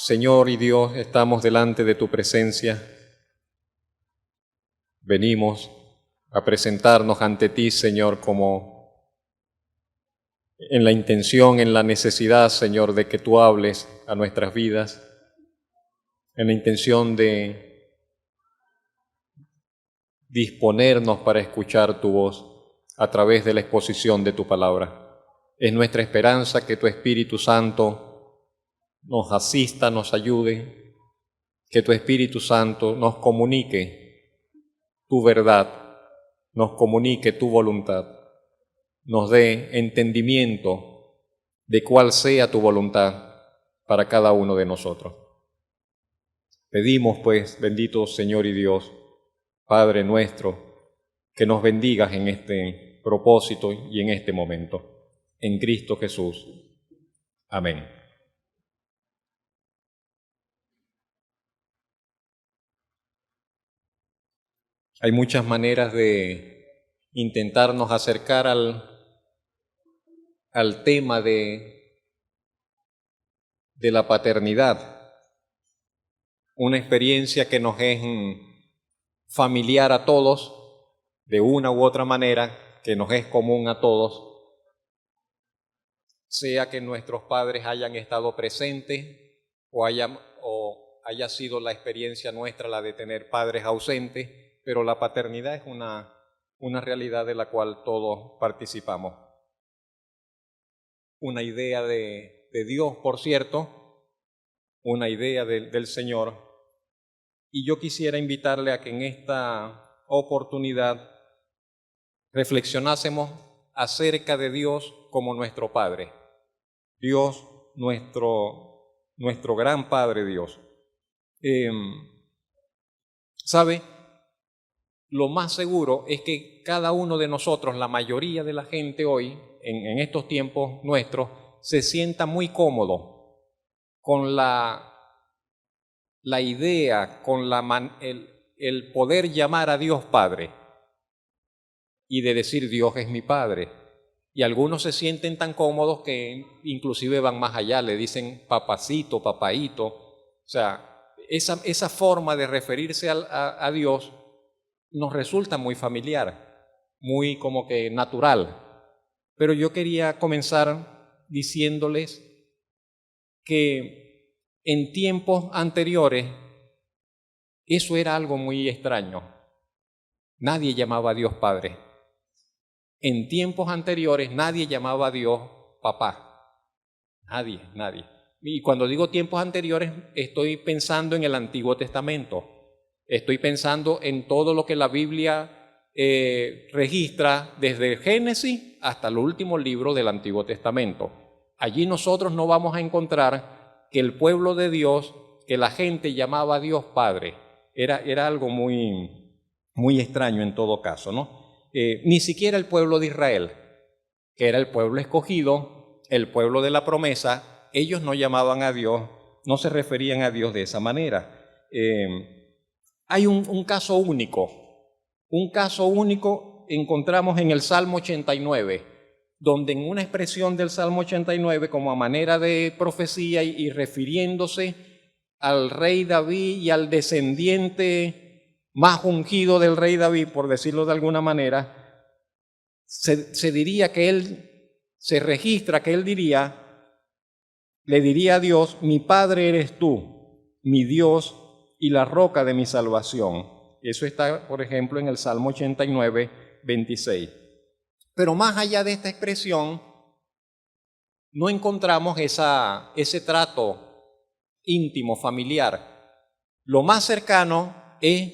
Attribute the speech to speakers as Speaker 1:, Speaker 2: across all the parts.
Speaker 1: Señor y Dios, estamos delante de tu presencia. Venimos a presentarnos ante ti, Señor, como en la intención, en la necesidad, Señor, de que tú hables a nuestras vidas, en la intención de disponernos para escuchar tu voz a través de la exposición de tu palabra. Es nuestra esperanza que tu Espíritu Santo nos asista, nos ayude, que tu Espíritu Santo nos comunique tu verdad, nos comunique tu voluntad, nos dé entendimiento de cuál sea tu voluntad para cada uno de nosotros. Pedimos, pues, bendito Señor y Dios, Padre nuestro, que nos bendigas en este propósito y en este momento. En Cristo Jesús. Amén. Hay muchas maneras de intentarnos acercar al tema de la paternidad, una experiencia que nos es familiar a todos, de una u otra manera, que nos es común a todos, sea que nuestros padres hayan estado presentes o haya sido la experiencia nuestra la de tener padres ausentes, pero la paternidad es una realidad de la cual todos participamos. Una idea de Dios, por cierto, una idea del Señor. Y yo quisiera invitarle a que en esta oportunidad reflexionásemos acerca de Dios como nuestro Padre. Dios, nuestro gran Padre Dios. ¿Sabe? Lo más seguro es que cada uno de nosotros, la mayoría de la gente hoy, en estos tiempos nuestros, se sienta muy cómodo con la idea, con el poder llamar a Dios Padre y de decir Dios es mi Padre. Y algunos se sienten tan cómodos que inclusive van más allá, le dicen papacito, papaíto. O sea, esa forma de referirse a Dios nos resulta muy familiar, muy como que natural. Pero yo quería comenzar diciéndoles que en tiempos anteriores eso era algo muy extraño. Nadie llamaba a Dios Padre. En tiempos anteriores nadie llamaba a Dios papá. Nadie. Y cuando digo tiempos anteriores estoy pensando en el Antiguo Testamento. Estoy pensando en todo lo que la Biblia registra desde Génesis hasta el último libro del Antiguo Testamento. Allí nosotros no vamos a encontrar que el pueblo de Dios, que la gente llamaba a Dios Padre. Era algo muy, muy extraño en todo caso, ¿no? Ni siquiera el pueblo de Israel, que era el pueblo escogido, el pueblo de la promesa, ellos no llamaban a Dios, no se referían a Dios de esa manera. Hay un caso único encontramos en el Salmo 89, donde en una expresión del Salmo 89, como a manera de profecía y refiriéndose al rey David y al descendiente más ungido del rey David, por decirlo de alguna manera, se diría que se registra que él le diría a Dios, mi Padre eres tú, mi Dios y la roca de mi salvación. Eso está, por ejemplo, en el Salmo 89, 26. Pero más allá de esta expresión, no encontramos ese trato íntimo, familiar. Lo más cercano es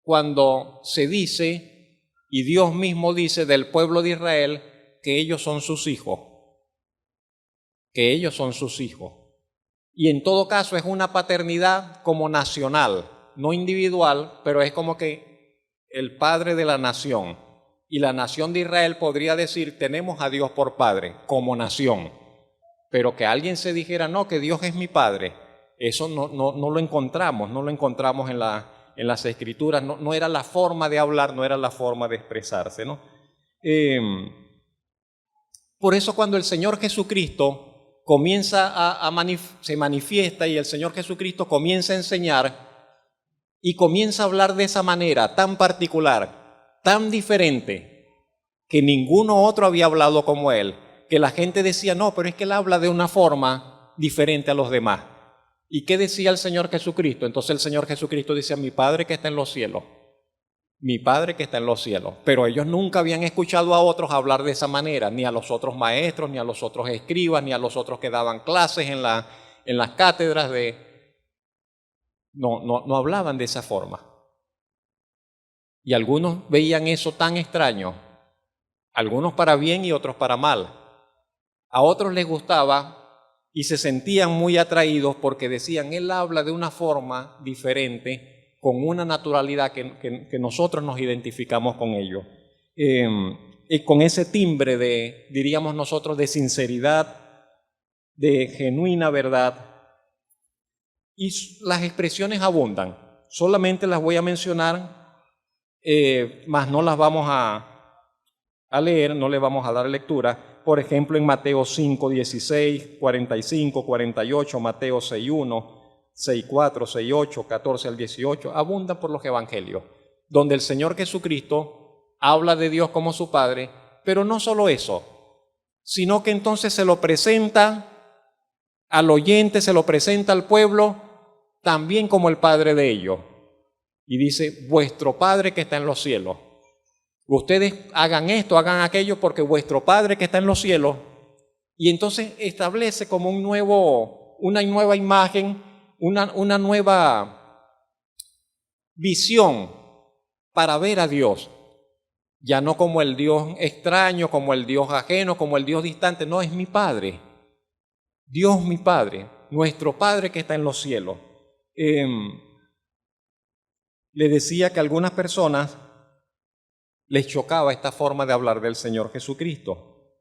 Speaker 1: cuando se dice, y Dios mismo dice del pueblo de Israel, que ellos son sus hijos. Que ellos son sus hijos. Y en todo caso es una paternidad como nacional, no individual, pero es como que el padre de la nación. Y la nación de Israel podría decir, tenemos a Dios por padre, como nación. Pero que alguien se dijera, no, que Dios es mi padre, eso no lo encontramos en las escrituras, no era la forma de hablar, no era la forma de expresarse, ¿no? Por eso cuando el Señor Jesucristo se manifiesta y el Señor Jesucristo comienza a enseñar y comienza a hablar de esa manera tan particular, tan diferente, que ninguno otro había hablado como Él, que la gente decía, no, pero es que Él habla de una forma diferente a los demás. ¿Y qué decía el Señor Jesucristo? Entonces el Señor Jesucristo decía, mi Padre que está en los cielos, mi Padre que está en los cielos. Pero ellos nunca habían escuchado a otros hablar de esa manera, ni a los otros maestros, ni a los otros escribas, ni a los otros que daban clases en las cátedras no hablaban de esa forma. Y algunos veían eso tan extraño, algunos para bien y otros para mal. A otros les gustaba y se sentían muy atraídos porque decían, Él habla de una forma diferente, con una naturalidad que nosotros nos identificamos con ello. Y con ese timbre diríamos nosotros, de sinceridad, de genuina verdad. Y las expresiones abundan. Solamente las voy a mencionar, más no las vamos a leer, no le vamos a dar lectura. Por ejemplo, en Mateo 5, 16, 45, 48, Mateo 6, 1, 6, 4, 6, 8, 14 al 18, abundan por los evangelios, donde el Señor Jesucristo habla de Dios como su Padre, pero no solo eso, sino que entonces se lo presenta al oyente, se lo presenta al pueblo, también como el Padre de ellos. Y dice, vuestro Padre que está en los cielos. Ustedes hagan esto, hagan aquello, porque vuestro Padre que está en los cielos. Y entonces establece como una nueva imagen, una nueva visión para ver a Dios. Ya no como el Dios extraño, como el Dios ajeno, como el Dios distante. No, es mi Padre. Dios mi Padre, nuestro Padre que está en los cielos. Le decía que a algunas personas les chocaba esta forma de hablar del Señor Jesucristo.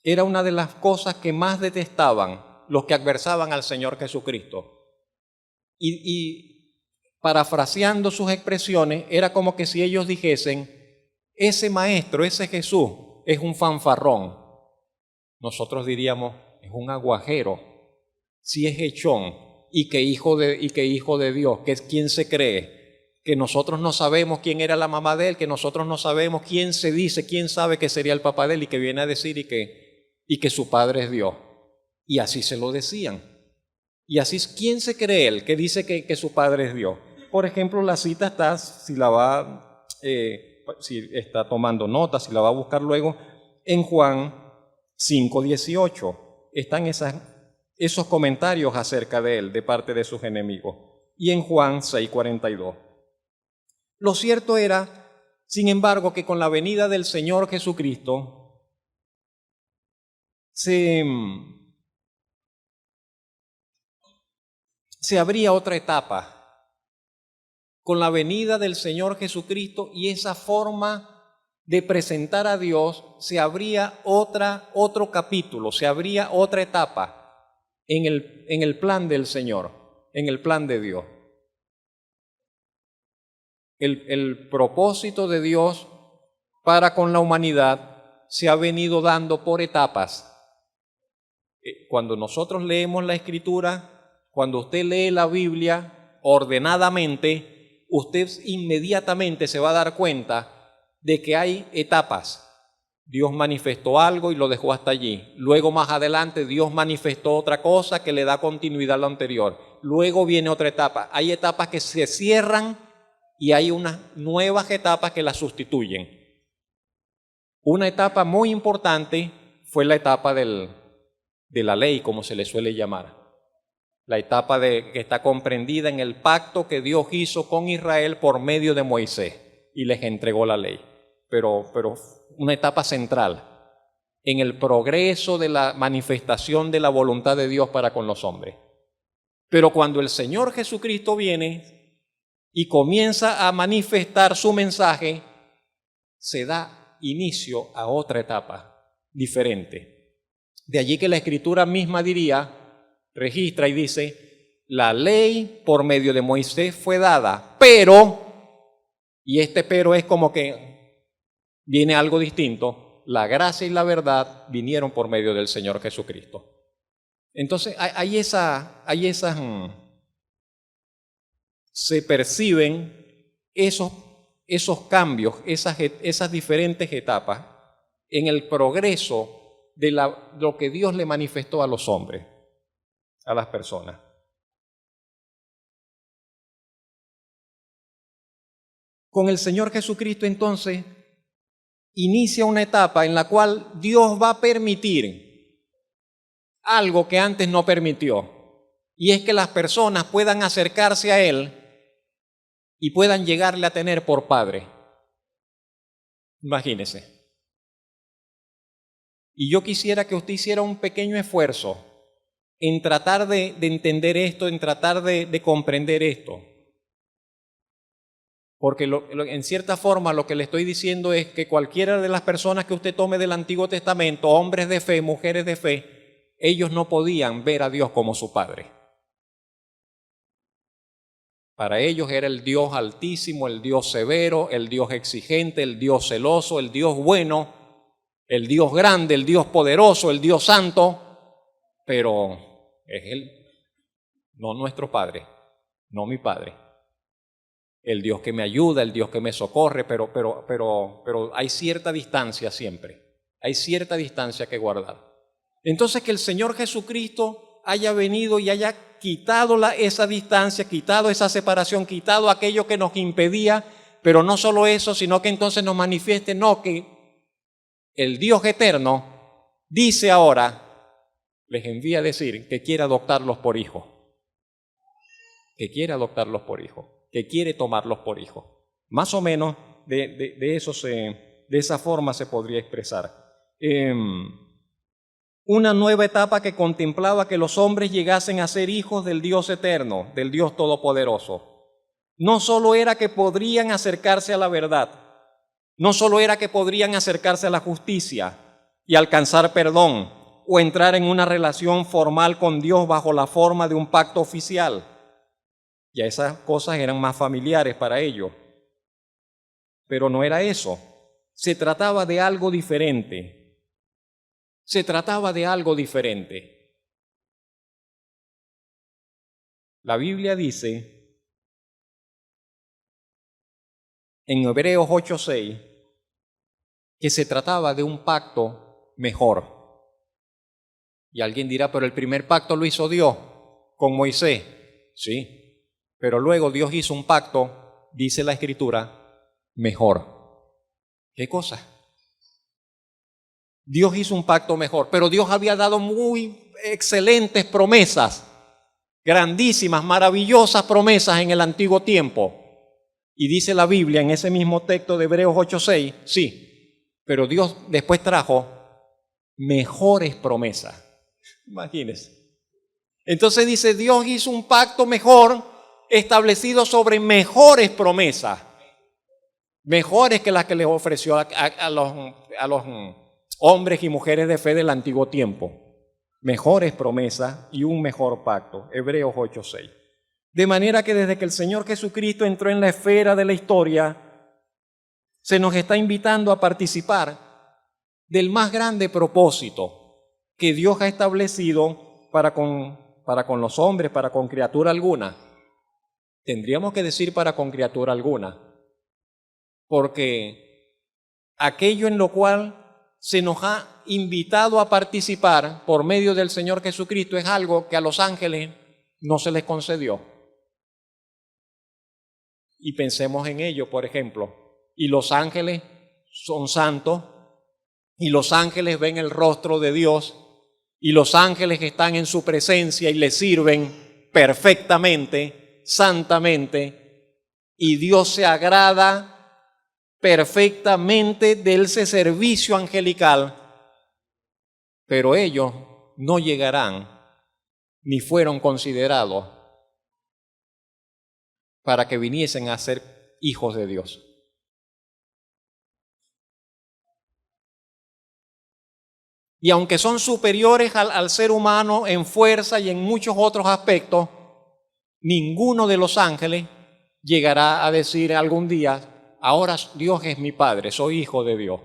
Speaker 1: Era una de las cosas que más detestaban los que adversaban al Señor Jesucristo. Y parafraseando sus expresiones, era como que si ellos dijesen, ese maestro, ese Jesús, es un fanfarrón. Nosotros diríamos, es un aguajero, si es echón, y que hijo de Dios, que es quien se cree, que nosotros no sabemos quién era la mamá de él, que nosotros no sabemos quién se dice, quién sabe que sería el papá de él, y que viene a decir y que su padre es Dios. Y así se lo decían. Y así, ¿quién se cree él que dice que su padre es Dios? Por ejemplo, la cita está, si está tomando nota, si la va a buscar luego, en Juan 5:18. Están esos comentarios acerca de él, de parte de sus enemigos. Y en Juan 6:42. Lo cierto era, sin embargo, que con la venida del Señor Jesucristo se abría otra etapa. Con la venida del Señor Jesucristo y esa forma de presentar a Dios, se abría otro capítulo, se abría otra etapa en el plan del Señor, en el plan de Dios. El propósito de Dios para con la humanidad se ha venido dando por etapas. Cuando nosotros leemos la Escritura, cuando usted lee la Biblia ordenadamente, usted inmediatamente se va a dar cuenta de que hay etapas. Dios manifestó algo y lo dejó hasta allí. Luego, más adelante, Dios manifestó otra cosa que le da continuidad a lo anterior. Luego viene otra etapa. Hay etapas que se cierran y hay unas nuevas etapas que las sustituyen. Una etapa muy importante fue la etapa de la ley, como se le suele llamar. La etapa que está comprendida en el pacto que Dios hizo con Israel por medio de Moisés y les entregó la ley. Pero una etapa central en el progreso de la manifestación de la voluntad de Dios para con los hombres. Pero cuando el Señor Jesucristo viene y comienza a manifestar su mensaje, se da inicio a otra etapa diferente. De allí que la Escritura misma registra y dice, la ley por medio de Moisés fue dada, pero, y este pero es como que viene algo distinto, la gracia y la verdad vinieron por medio del Señor Jesucristo. Entonces se perciben esos cambios, esas diferentes etapas en el progreso de lo que Dios le manifestó a los hombres, a las personas. Con el Señor Jesucristo, entonces, inicia una etapa en la cual Dios va a permitir algo que antes no permitió, y es que las personas puedan acercarse a Él y puedan llegarle a tener por Padre. Imagínese. Y yo quisiera que usted hiciera un pequeño esfuerzo en tratar de entender esto, en tratar de comprender esto. Porque en cierta forma lo que le estoy diciendo es que cualquiera de las personas que usted tome del Antiguo Testamento, hombres de fe, mujeres de fe, ellos no podían ver a Dios como su Padre. Para ellos era el Dios altísimo, el Dios severo, el Dios exigente, el Dios celoso, el Dios bueno, el Dios grande, el Dios poderoso, el Dios santo, pero es Él, no nuestro Padre, no mi Padre. El Dios que me ayuda, el Dios que me socorre, pero hay cierta distancia siempre, hay cierta distancia que guardar. Entonces que el Señor Jesucristo haya venido y haya quitado esa distancia, quitado esa separación, quitado aquello que nos impedía, pero no solo eso, sino que entonces nos manifieste, no, que el Dios eterno dice ahora, les envía a decir que quiere adoptarlos por hijos, que quiere adoptarlos por hijos, que quiere tomarlos por hijos. Más o menos de esa forma se podría expresar. Una nueva etapa que contemplaba que los hombres llegasen a ser hijos del Dios eterno, del Dios todopoderoso. No solo era que podrían acercarse a la verdad, no solo era que podrían acercarse a la justicia y alcanzar perdón o entrar en una relación formal con Dios bajo la forma de un pacto oficial. Ya esas cosas eran más familiares para ellos. Pero no era eso. Se trataba de algo diferente. Se trataba de algo diferente. La Biblia dice en Hebreos 8:6 que se trataba de un pacto mejor. Y alguien dirá, pero el primer pacto lo hizo Dios con Moisés. Sí. Pero luego Dios hizo un pacto, dice la Escritura, mejor. ¿Qué cosa? Dios hizo un pacto mejor, pero Dios había dado muy excelentes promesas, grandísimas, maravillosas promesas en el antiguo tiempo. Y dice la Biblia en ese mismo texto de Hebreos 8:6, sí, pero Dios después trajo mejores promesas. Imagínense. Entonces dice, Dios hizo un pacto mejor, establecido sobre mejores promesas, mejores que las que les ofreció a los hombres y mujeres de fe del antiguo tiempo. Mejores promesas y un mejor pacto. Hebreos 8:6. De manera que desde que el Señor Jesucristo entró en la esfera de la historia, se nos está invitando a participar del más grande propósito que Dios ha establecido para con los hombres, para con criatura alguna. Tendríamos que decir para con criatura alguna, porque aquello en lo cual se nos ha invitado a participar por medio del Señor Jesucristo es algo que a los ángeles no se les concedió. Y pensemos en ello, por ejemplo, y los ángeles son santos, y los ángeles ven el rostro de Dios, y los ángeles están en su presencia y le sirven perfectamente, santamente, y Dios se agrada perfectamente de ese servicio angelical, pero ellos no llegarán ni fueron considerados para que viniesen a ser hijos de Dios. Y aunque son superiores al ser humano en fuerza y en muchos otros aspectos, ninguno de los ángeles llegará a decir algún día, ahora Dios es mi Padre, soy hijo de Dios.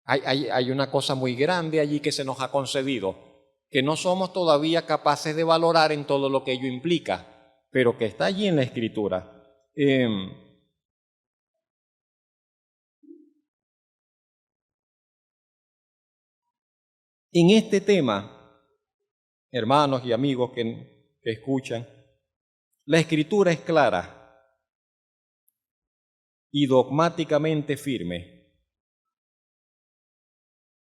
Speaker 1: Hay una cosa muy grande allí que se nos ha concedido, que no somos todavía capaces de valorar en todo lo que ello implica, pero que está allí en la Escritura. En este tema, hermanos y amigos que escuchan, la Escritura es clara y dogmáticamente firme.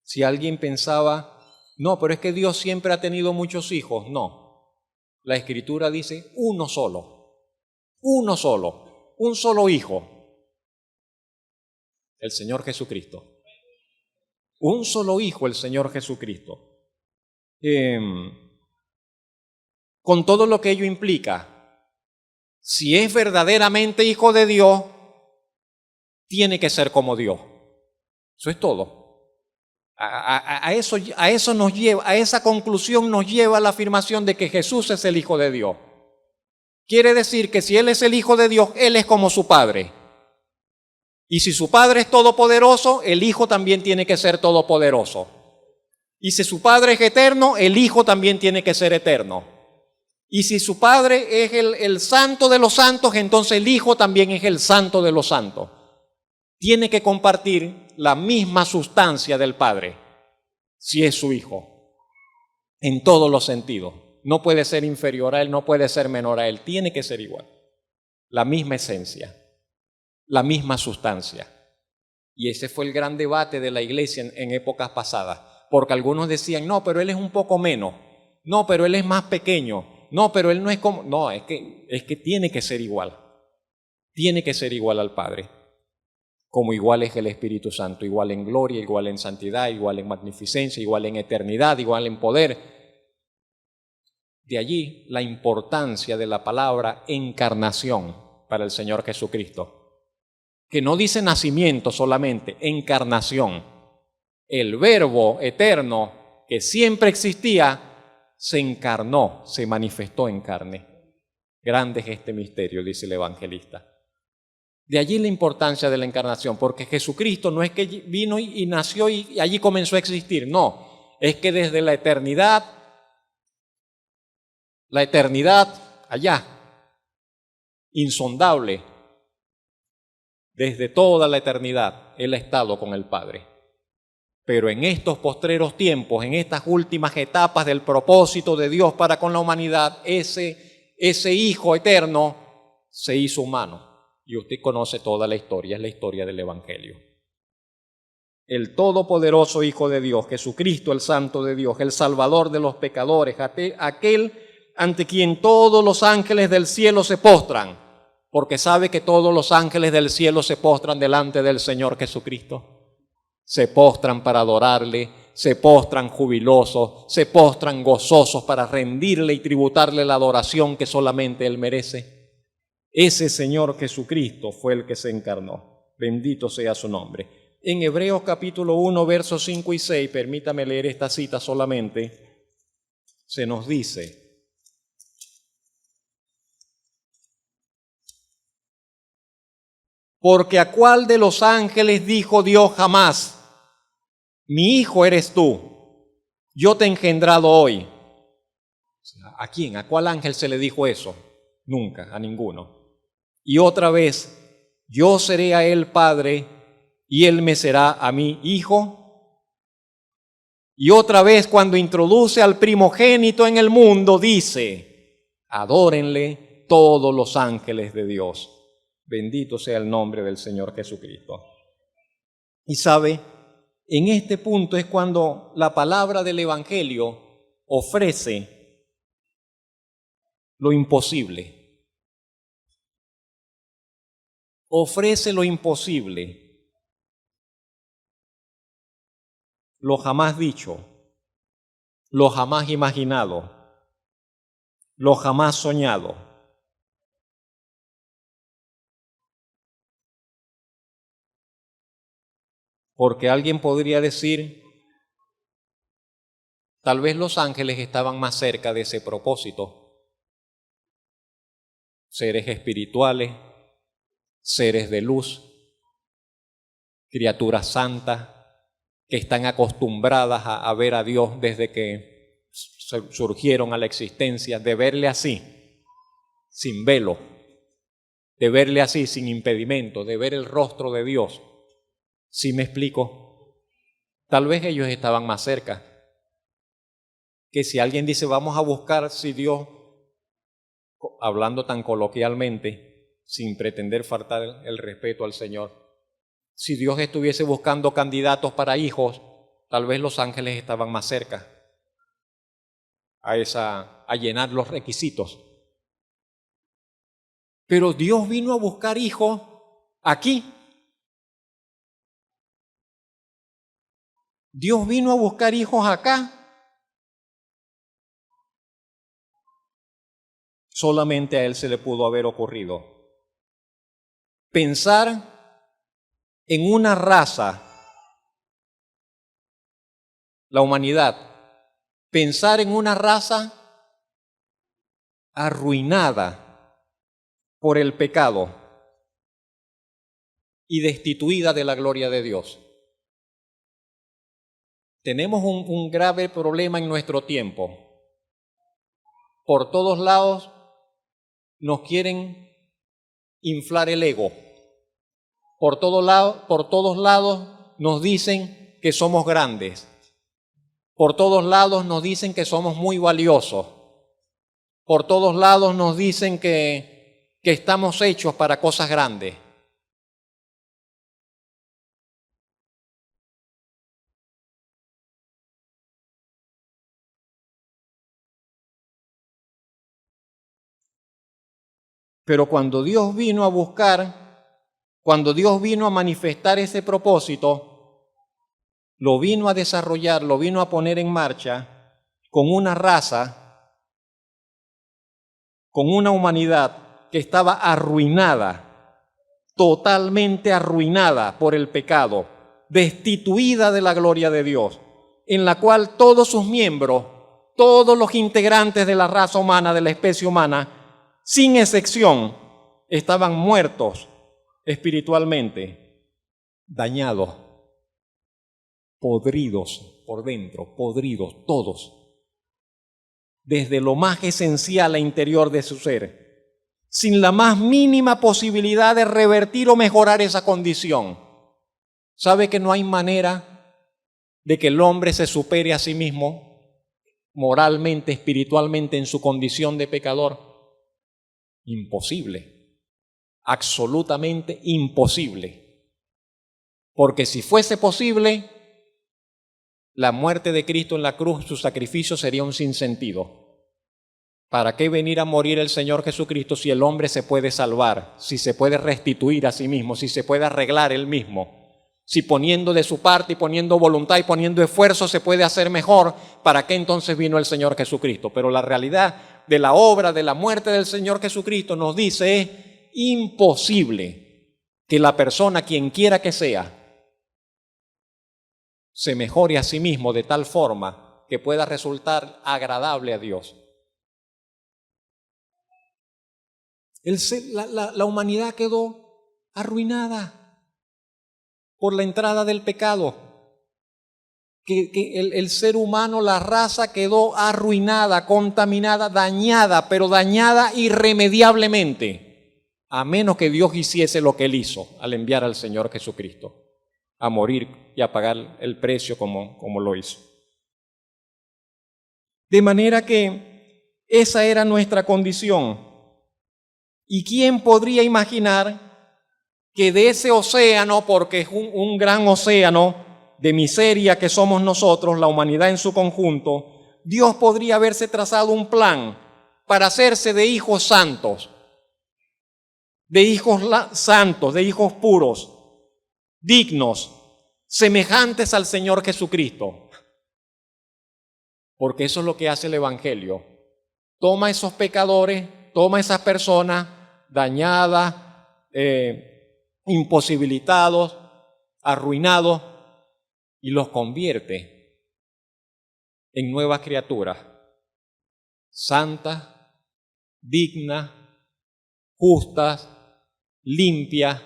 Speaker 1: Si alguien pensaba, no, pero es que Dios siempre ha tenido muchos hijos, no. La Escritura dice uno solo, un solo hijo, el Señor Jesucristo. Un solo hijo, el Señor Jesucristo. Con todo lo que ello implica, si es verdaderamente hijo de Dios, tiene que ser como Dios. Eso es todo. A eso nos lleva, a esa conclusión nos lleva la afirmación de que Jesús es el Hijo de Dios. Quiere decir que si Él es el Hijo de Dios, Él es como su Padre. Y si su Padre es todopoderoso, el Hijo también tiene que ser todopoderoso. Y si su Padre es eterno, el Hijo también tiene que ser eterno. Y si su Padre es el Santo de los santos, entonces el Hijo también es el Santo de los santos. Tiene que compartir la misma sustancia del Padre, si es su Hijo, en todos los sentidos. No puede ser inferior a Él, no puede ser menor a Él, tiene que ser igual. La misma esencia, la misma sustancia. Y ese fue el gran debate de la iglesia en épocas pasadas, porque algunos decían, no, pero Él es un poco menos, no, pero Él es más pequeño, no, pero Él no es como... No, es que tiene que ser igual, tiene que ser igual al Padre. Como igual es el Espíritu Santo, igual en gloria, igual en santidad, igual en magnificencia, igual en eternidad, igual en poder. De allí la importancia de la palabra encarnación para el Señor Jesucristo, que no dice nacimiento solamente, encarnación. El Verbo eterno que siempre existía, se encarnó, se manifestó en carne. Grande es este misterio, dice el evangelista. De allí la importancia de la encarnación, porque Jesucristo no es que vino y nació y allí comenzó a existir, no, es que desde la eternidad allá, insondable, desde toda la eternidad, Él ha estado con el Padre. Pero en estos postreros tiempos, en estas últimas etapas del propósito de Dios para con la humanidad, ese Hijo eterno se hizo humano. Y usted conoce toda la historia, es la historia del Evangelio. El todopoderoso Hijo de Dios, Jesucristo, el Santo de Dios, el Salvador de los pecadores, aquel ante quien todos los ángeles del cielo se postran, porque sabe que todos los ángeles del cielo se postran delante del Señor Jesucristo. Se postran para adorarle, se postran jubilosos, se postran gozosos para rendirle y tributarle la adoración que solamente Él merece. Ese Señor Jesucristo fue el que se encarnó. Bendito sea su nombre. En Hebreos capítulo 1, versos 5 y 6, permítame leer esta cita solamente, se nos dice: porque a cuál de los ángeles dijo Dios jamás, mi hijo eres tú, yo te he engendrado hoy. ¿A quién? ¿A cuál ángel se le dijo eso? Nunca, a ninguno. Y otra vez, yo seré a él padre y él me será a mí hijo. Y otra vez, cuando introduce al primogénito en el mundo, dice: adórenle todos los ángeles de Dios. Bendito sea el nombre del Señor Jesucristo. Y sabe, en este punto es cuando la palabra del Evangelio ofrece lo imposible. Ofrece lo imposible, lo jamás dicho, lo jamás imaginado, lo jamás soñado. Porque alguien podría decir, tal vez los ángeles estaban más cerca de ese propósito. Seres espirituales, seres de luz, criaturas santas, que están acostumbradas a ver a Dios desde que surgieron a la existencia, de verle así, sin velo, de verle así, sin impedimento, de ver el rostro de Dios. ¿Sí me explico? Tal vez ellos estaban más cerca. Que si alguien dice, vamos a buscar si Dios, hablando tan coloquialmente, sin pretender faltar el respeto al Señor, si Dios estuviese buscando candidatos para hijos, tal vez los ángeles estaban más cerca a llenar los requisitos. Pero Dios vino a buscar hijos aquí. Dios vino a buscar hijos acá. Solamente a Él se le pudo haber ocurrido pensar en una raza, la humanidad, pensar en una raza arruinada por el pecado y destituida de la gloria de Dios. Tenemos un grave problema en nuestro tiempo. Por todos lados nos quieren inflar el ego. Por todos lados nos dicen que somos grandes. Por todos lados nos dicen que somos muy valiosos. Por todos lados nos dicen que estamos hechos para cosas grandes. Pero cuando Dios vino a buscar, cuando Dios vino a manifestar ese propósito, lo vino a desarrollar, lo vino a poner en marcha con una raza, con una humanidad que estaba arruinada, totalmente arruinada por el pecado, destituida de la gloria de Dios, en la cual todos sus miembros, todos los integrantes de la raza humana, de la especie humana, sin excepción, estaban muertos espiritualmente, dañados, podridos por dentro, podridos todos, desde lo más esencial e interior de su ser, sin la más mínima posibilidad de revertir o mejorar esa condición. ¿Sabe que no hay manera de que el hombre se supere a sí mismo moralmente, espiritualmente en su condición de pecador? Imposible, absolutamente imposible. Porque si fuese posible, la muerte de Cristo en la cruz, su sacrificio sería un sinsentido. ¿Para qué venir a morir el Señor Jesucristo si el hombre se puede salvar, si se puede restituir a sí mismo, si se puede arreglar él mismo? Si poniendo de su parte y poniendo voluntad y poniendo esfuerzo se puede hacer mejor, ¿para qué entonces vino el Señor Jesucristo? Pero la realidad de la obra, de la muerte del Señor Jesucristo nos dice es imposible que la persona, quien quiera que sea, se mejore a sí mismo de tal forma que pueda resultar agradable a Dios. La humanidad quedó arruinada por la entrada del pecado. El ser humano, la raza quedó arruinada, contaminada, dañada, pero dañada irremediablemente, a menos que Dios hiciese lo que Él hizo al enviar al Señor Jesucristo a morir y a pagar el precio como lo hizo. De manera que esa era nuestra condición. ¿Y quién podría imaginar que de ese océano, porque es un gran océano de miseria que somos nosotros, la humanidad en su conjunto, Dios podría haberse trazado un plan para hacerse de hijos santos, de hijos puros, dignos, semejantes al Señor Jesucristo? Porque eso es lo que hace el Evangelio. Toma esos pecadores, toma esas personas dañadas, imposibilitados, arruinados, y los convierte en nuevas criaturas, santas, dignas, justas, limpias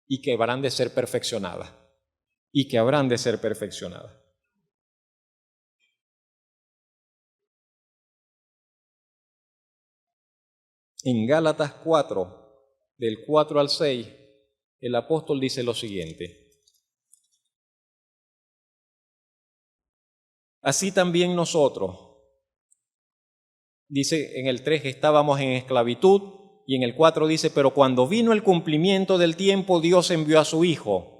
Speaker 1: y que habrán de ser perfeccionadas. y que habrán de ser perfeccionadas. En Gálatas 4, del 4 al 6, el apóstol dice lo siguiente: así también nosotros, dice en el 3 que estábamos en esclavitud, y en el 4 dice, pero cuando vino el cumplimiento del tiempo, Dios envió a su Hijo.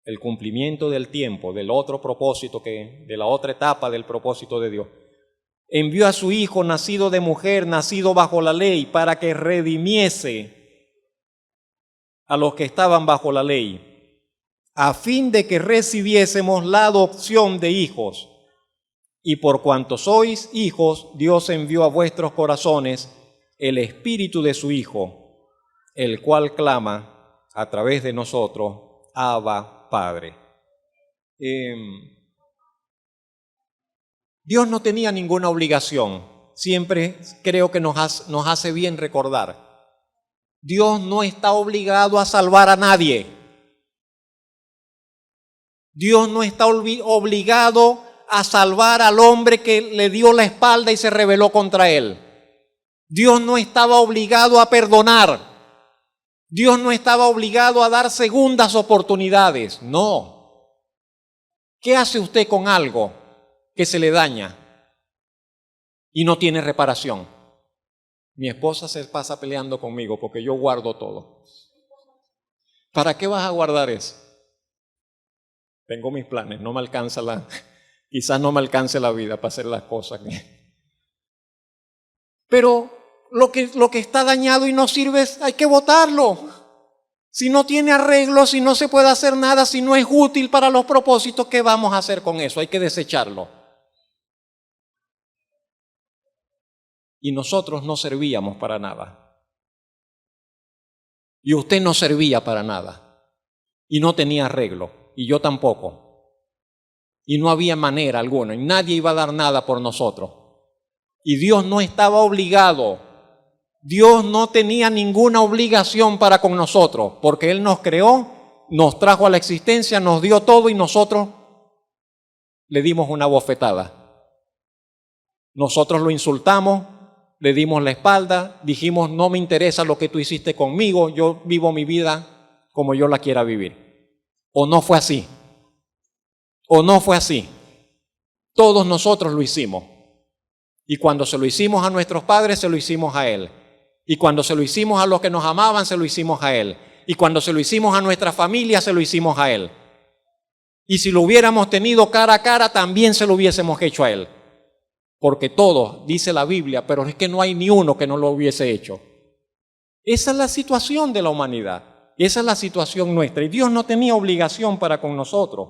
Speaker 1: El cumplimiento del tiempo, del otro propósito, de la otra etapa del propósito de Dios. Envió a su Hijo, nacido de mujer, nacido bajo la ley, para que redimiese a los que estaban bajo la ley, a fin de que recibiésemos la adopción de hijos. Y por cuanto sois hijos, Dios envió a vuestros corazones el Espíritu de su Hijo, el cual clama a través de nosotros, Abba, Padre. Dios no tenía ninguna obligación. Siempre creo que nos hace bien recordar. Dios no está obligado a salvar a nadie. Dios no está obligado a salvar al hombre que le dio la espalda y se rebeló contra él. Dios no estaba obligado a perdonar. Dios no estaba obligado a dar segundas oportunidades. No. ¿Qué hace usted con algo que se le daña y no tiene reparación? Mi esposa se pasa peleando conmigo porque yo guardo todo. ¿Para qué vas a guardar eso? Tengo mis planes, no me alcanza quizás no me alcance la vida para hacer las cosas. Pero lo que está dañado y no sirve, hay que botarlo. Si no tiene arreglo, si no se puede hacer nada, si no es útil para los propósitos, ¿qué vamos a hacer con eso? Hay que desecharlo. Y nosotros no servíamos para nada. Y usted no servía para nada. Y no tenía arreglo. Y yo tampoco. Y no había manera alguna. Y nadie iba a dar nada por nosotros. Y Dios no estaba obligado. Dios no tenía ninguna obligación para con nosotros. Porque Él nos creó, nos trajo a la existencia, nos dio todo y nosotros le dimos una bofetada. Nosotros lo insultamos, le dimos la espalda, dijimos no me interesa lo que tú hiciste conmigo, yo vivo mi vida como yo la quiera vivir. ¿O no fue así? ¿O no fue así? Todos nosotros lo hicimos. Y cuando se lo hicimos a nuestros padres, se lo hicimos a Él. Y cuando se lo hicimos a los que nos amaban, se lo hicimos a Él. Y cuando se lo hicimos a nuestra familia, se lo hicimos a Él. Y si lo hubiéramos tenido cara a cara, también se lo hubiésemos hecho a Él. Porque todos, dice la Biblia, pero es que no hay ni uno que no lo hubiese hecho. Esa es la situación de la humanidad. Esa es la situación nuestra. Y Dios no tenía obligación para con nosotros.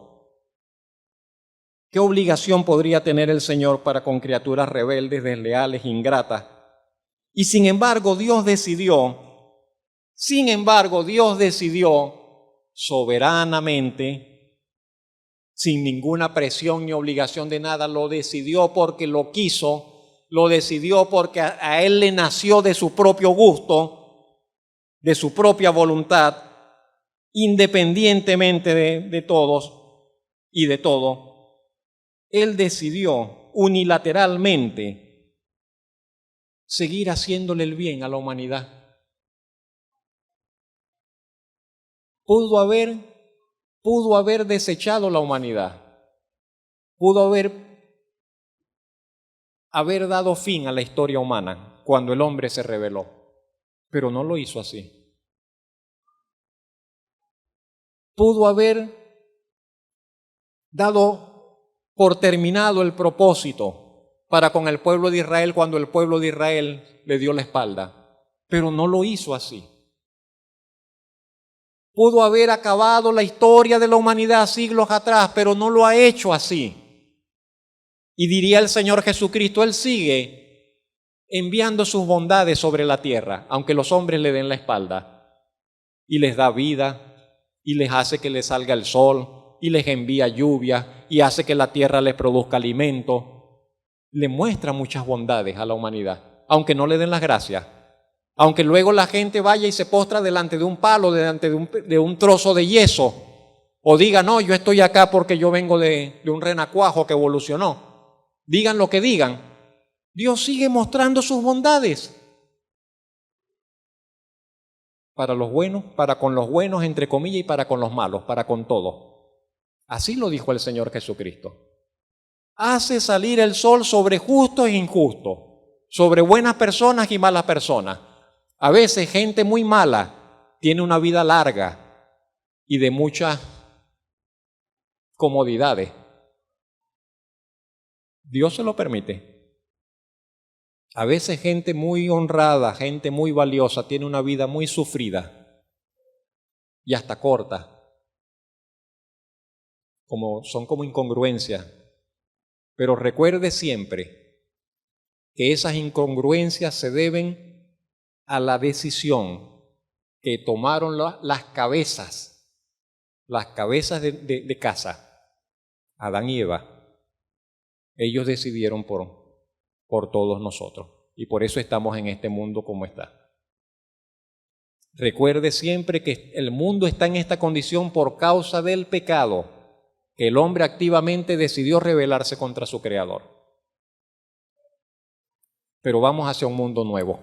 Speaker 1: ¿Qué obligación podría tener el Señor para con criaturas rebeldes, desleales, ingratas? Y sin embargo, Dios decidió soberanamente, sin ninguna presión ni obligación de nada, lo decidió porque lo quiso, lo decidió porque a Él le nació de su propio gusto, de su propia voluntad, independientemente de todos y de todo. Él decidió unilateralmente seguir haciéndole el bien a la humanidad. Pudo haber desechado la humanidad. Pudo haber dado fin a la historia humana cuando el hombre se rebeló. Pero no lo hizo así. Pudo haber dado por terminado el propósito para con el pueblo de Israel cuando el pueblo de Israel le dio la espalda. Pero no lo hizo así. Pudo haber acabado la historia de la humanidad siglos atrás, pero no lo ha hecho así. Y diría el Señor Jesucristo, Él sigue enviando sus bondades sobre la tierra, aunque los hombres le den la espalda. Y les da vida, y les hace que les salga el sol, y les envía lluvia, y hace que la tierra les produzca alimento. Le muestra muchas bondades a la humanidad, aunque no le den las gracias, Aunque luego la gente vaya y se postra delante de un palo, delante de un trozo de yeso, o diga, no, yo estoy acá porque yo vengo de un renacuajo que evolucionó. Digan lo que digan, Dios sigue mostrando sus bondades. Para los buenos, para con los buenos, entre comillas, y para con los malos, para con todos. Así lo dijo el Señor Jesucristo. Hace salir el sol sobre justos e injustos, sobre buenas personas y malas personas. A veces gente muy mala tiene una vida larga y de muchas comodidades. Dios se lo permite. A veces gente muy honrada, gente muy valiosa, tiene una vida muy sufrida y hasta corta. Son como incongruencias. Pero recuerde siempre que esas incongruencias se deben a la decisión que tomaron las cabezas de casa, Adán y Eva. Ellos decidieron por todos nosotros y por eso estamos en este mundo como está. Recuerde siempre que el mundo está en esta condición por causa del pecado, que el hombre activamente decidió rebelarse contra su Creador. Pero vamos hacia un mundo nuevo,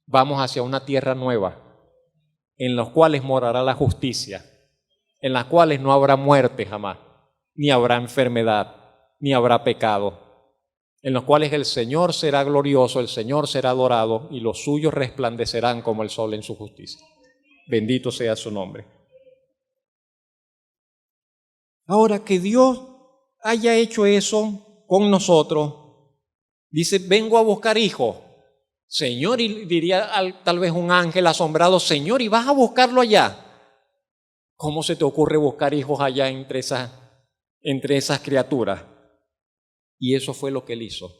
Speaker 1: vamos hacia una tierra nueva, en los cuales morará la justicia, en las cuales no habrá muerte jamás, ni habrá enfermedad, ni habrá pecado, en los cuales el Señor será glorioso, el Señor será adorado y los suyos resplandecerán como el sol en su justicia. Bendito sea su nombre. Ahora, que Dios haya hecho eso con nosotros, dice, vengo a buscar hijos. Señor, y diría tal vez un ángel asombrado, Señor, ¿y vas a buscarlo allá? ¿Cómo se te ocurre buscar hijos allá entre esas criaturas? Y eso fue lo que él hizo.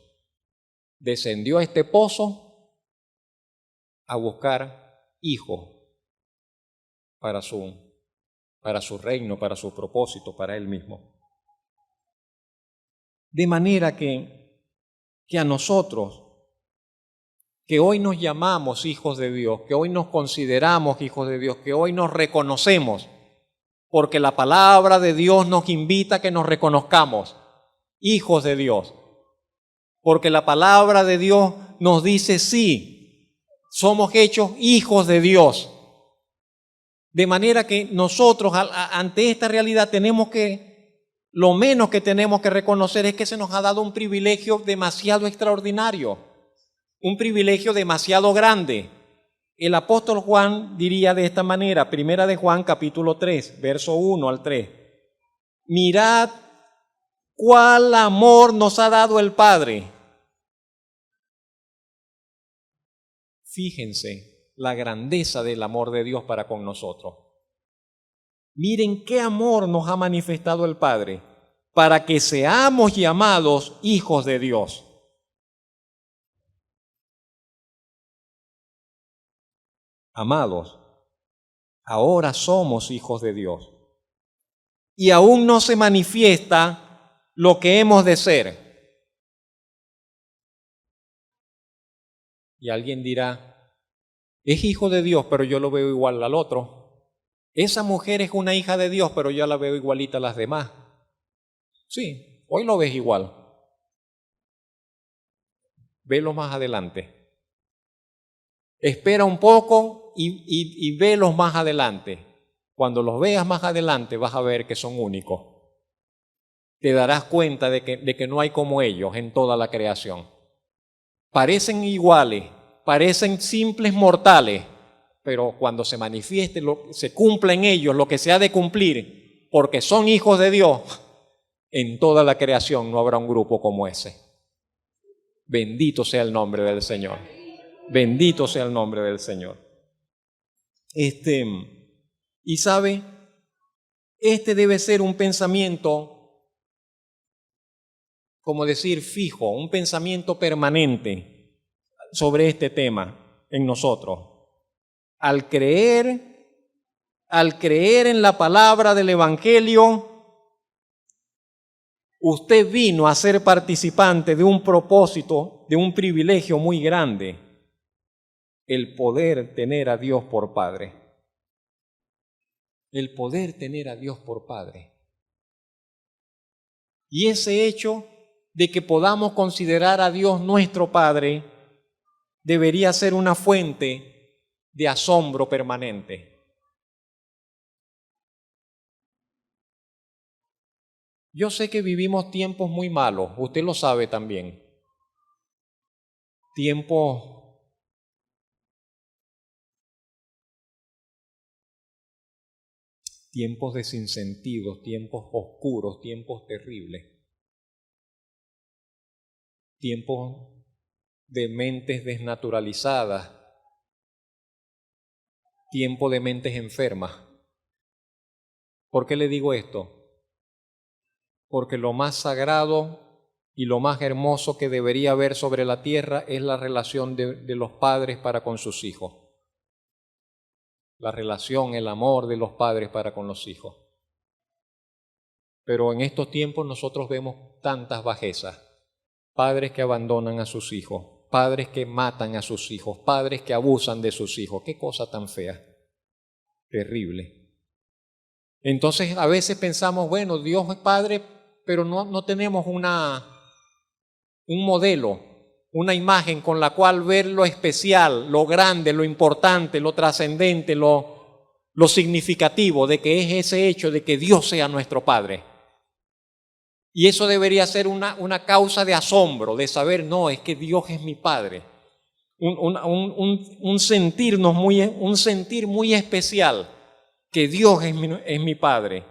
Speaker 1: Descendió a este pozo a buscar hijos para su reino, para su propósito, para él mismo. De manera que a nosotros, que hoy nos llamamos hijos de Dios, que hoy nos consideramos hijos de Dios, que hoy nos reconocemos, porque la palabra de Dios nos invita a que nos reconozcamos hijos de Dios, porque la palabra de Dios nos dice sí, somos hechos hijos de Dios. De manera que nosotros ante esta realidad lo menos que tenemos que reconocer es que se nos ha dado un privilegio demasiado extraordinario, un privilegio demasiado grande. El apóstol Juan diría de esta manera, primera de Juan capítulo 3, verso 1 al 3, mirad cuál amor nos ha dado el Padre. Fíjense la grandeza del amor de Dios para con nosotros. Miren qué amor nos ha manifestado el Padre, para que seamos llamados hijos de Dios. Amados, ahora somos hijos de Dios. Y aún no se manifiesta lo que hemos de ser. Y alguien dirá, es hijo de Dios, pero yo lo veo igual al otro. Esa mujer es una hija de Dios, pero yo la veo igualita a las demás. Sí, hoy lo ves igual. Velo más adelante. Espera un poco y velos más adelante. Cuando los veas más adelante vas a ver que son únicos. Te darás cuenta de que no hay como ellos en toda la creación. Parecen iguales, parecen simples mortales, pero cuando se manifieste, se cumpla en ellos lo que se ha de cumplir, porque son hijos de Dios, en toda la creación no habrá un grupo como ese. Bendito sea el nombre del Señor. Bendito sea el nombre del Señor. Y sabe, este debe ser un pensamiento, como decir, fijo, un pensamiento permanente sobre este tema en nosotros. Al creer en la palabra del Evangelio, usted vino a ser participante de un propósito, de un privilegio muy grande. el poder tener a Dios por Padre. El poder tener a Dios por Padre. Y ese hecho de que podamos considerar a Dios nuestro Padre debería ser una fuente de asombro permanente. Yo sé que vivimos tiempos muy malos, usted lo sabe también. Tiempos de sinsentidos, tiempos oscuros, tiempos terribles, tiempos de mentes desnaturalizadas, tiempo de mentes enfermas. ¿Por qué le digo esto? Porque lo más sagrado y lo más hermoso que debería haber sobre la tierra es la relación de los padres para con sus hijos. La relación, el amor de los padres para con los hijos. Pero en estos tiempos nosotros vemos tantas bajezas. Padres que abandonan a sus hijos, padres que matan a sus hijos, padres que abusan de sus hijos. Qué cosa tan fea, terrible. Entonces a veces pensamos, bueno, Dios es Padre, pero no tenemos un modelo, una imagen con la cual ver lo especial, lo grande, lo importante, lo trascendente, lo significativo de que es ese hecho de que Dios sea nuestro Padre. Y eso debería ser una causa de asombro, de saber, no, es que Dios es mi Padre. Un sentir muy especial, que Dios es mi Padre.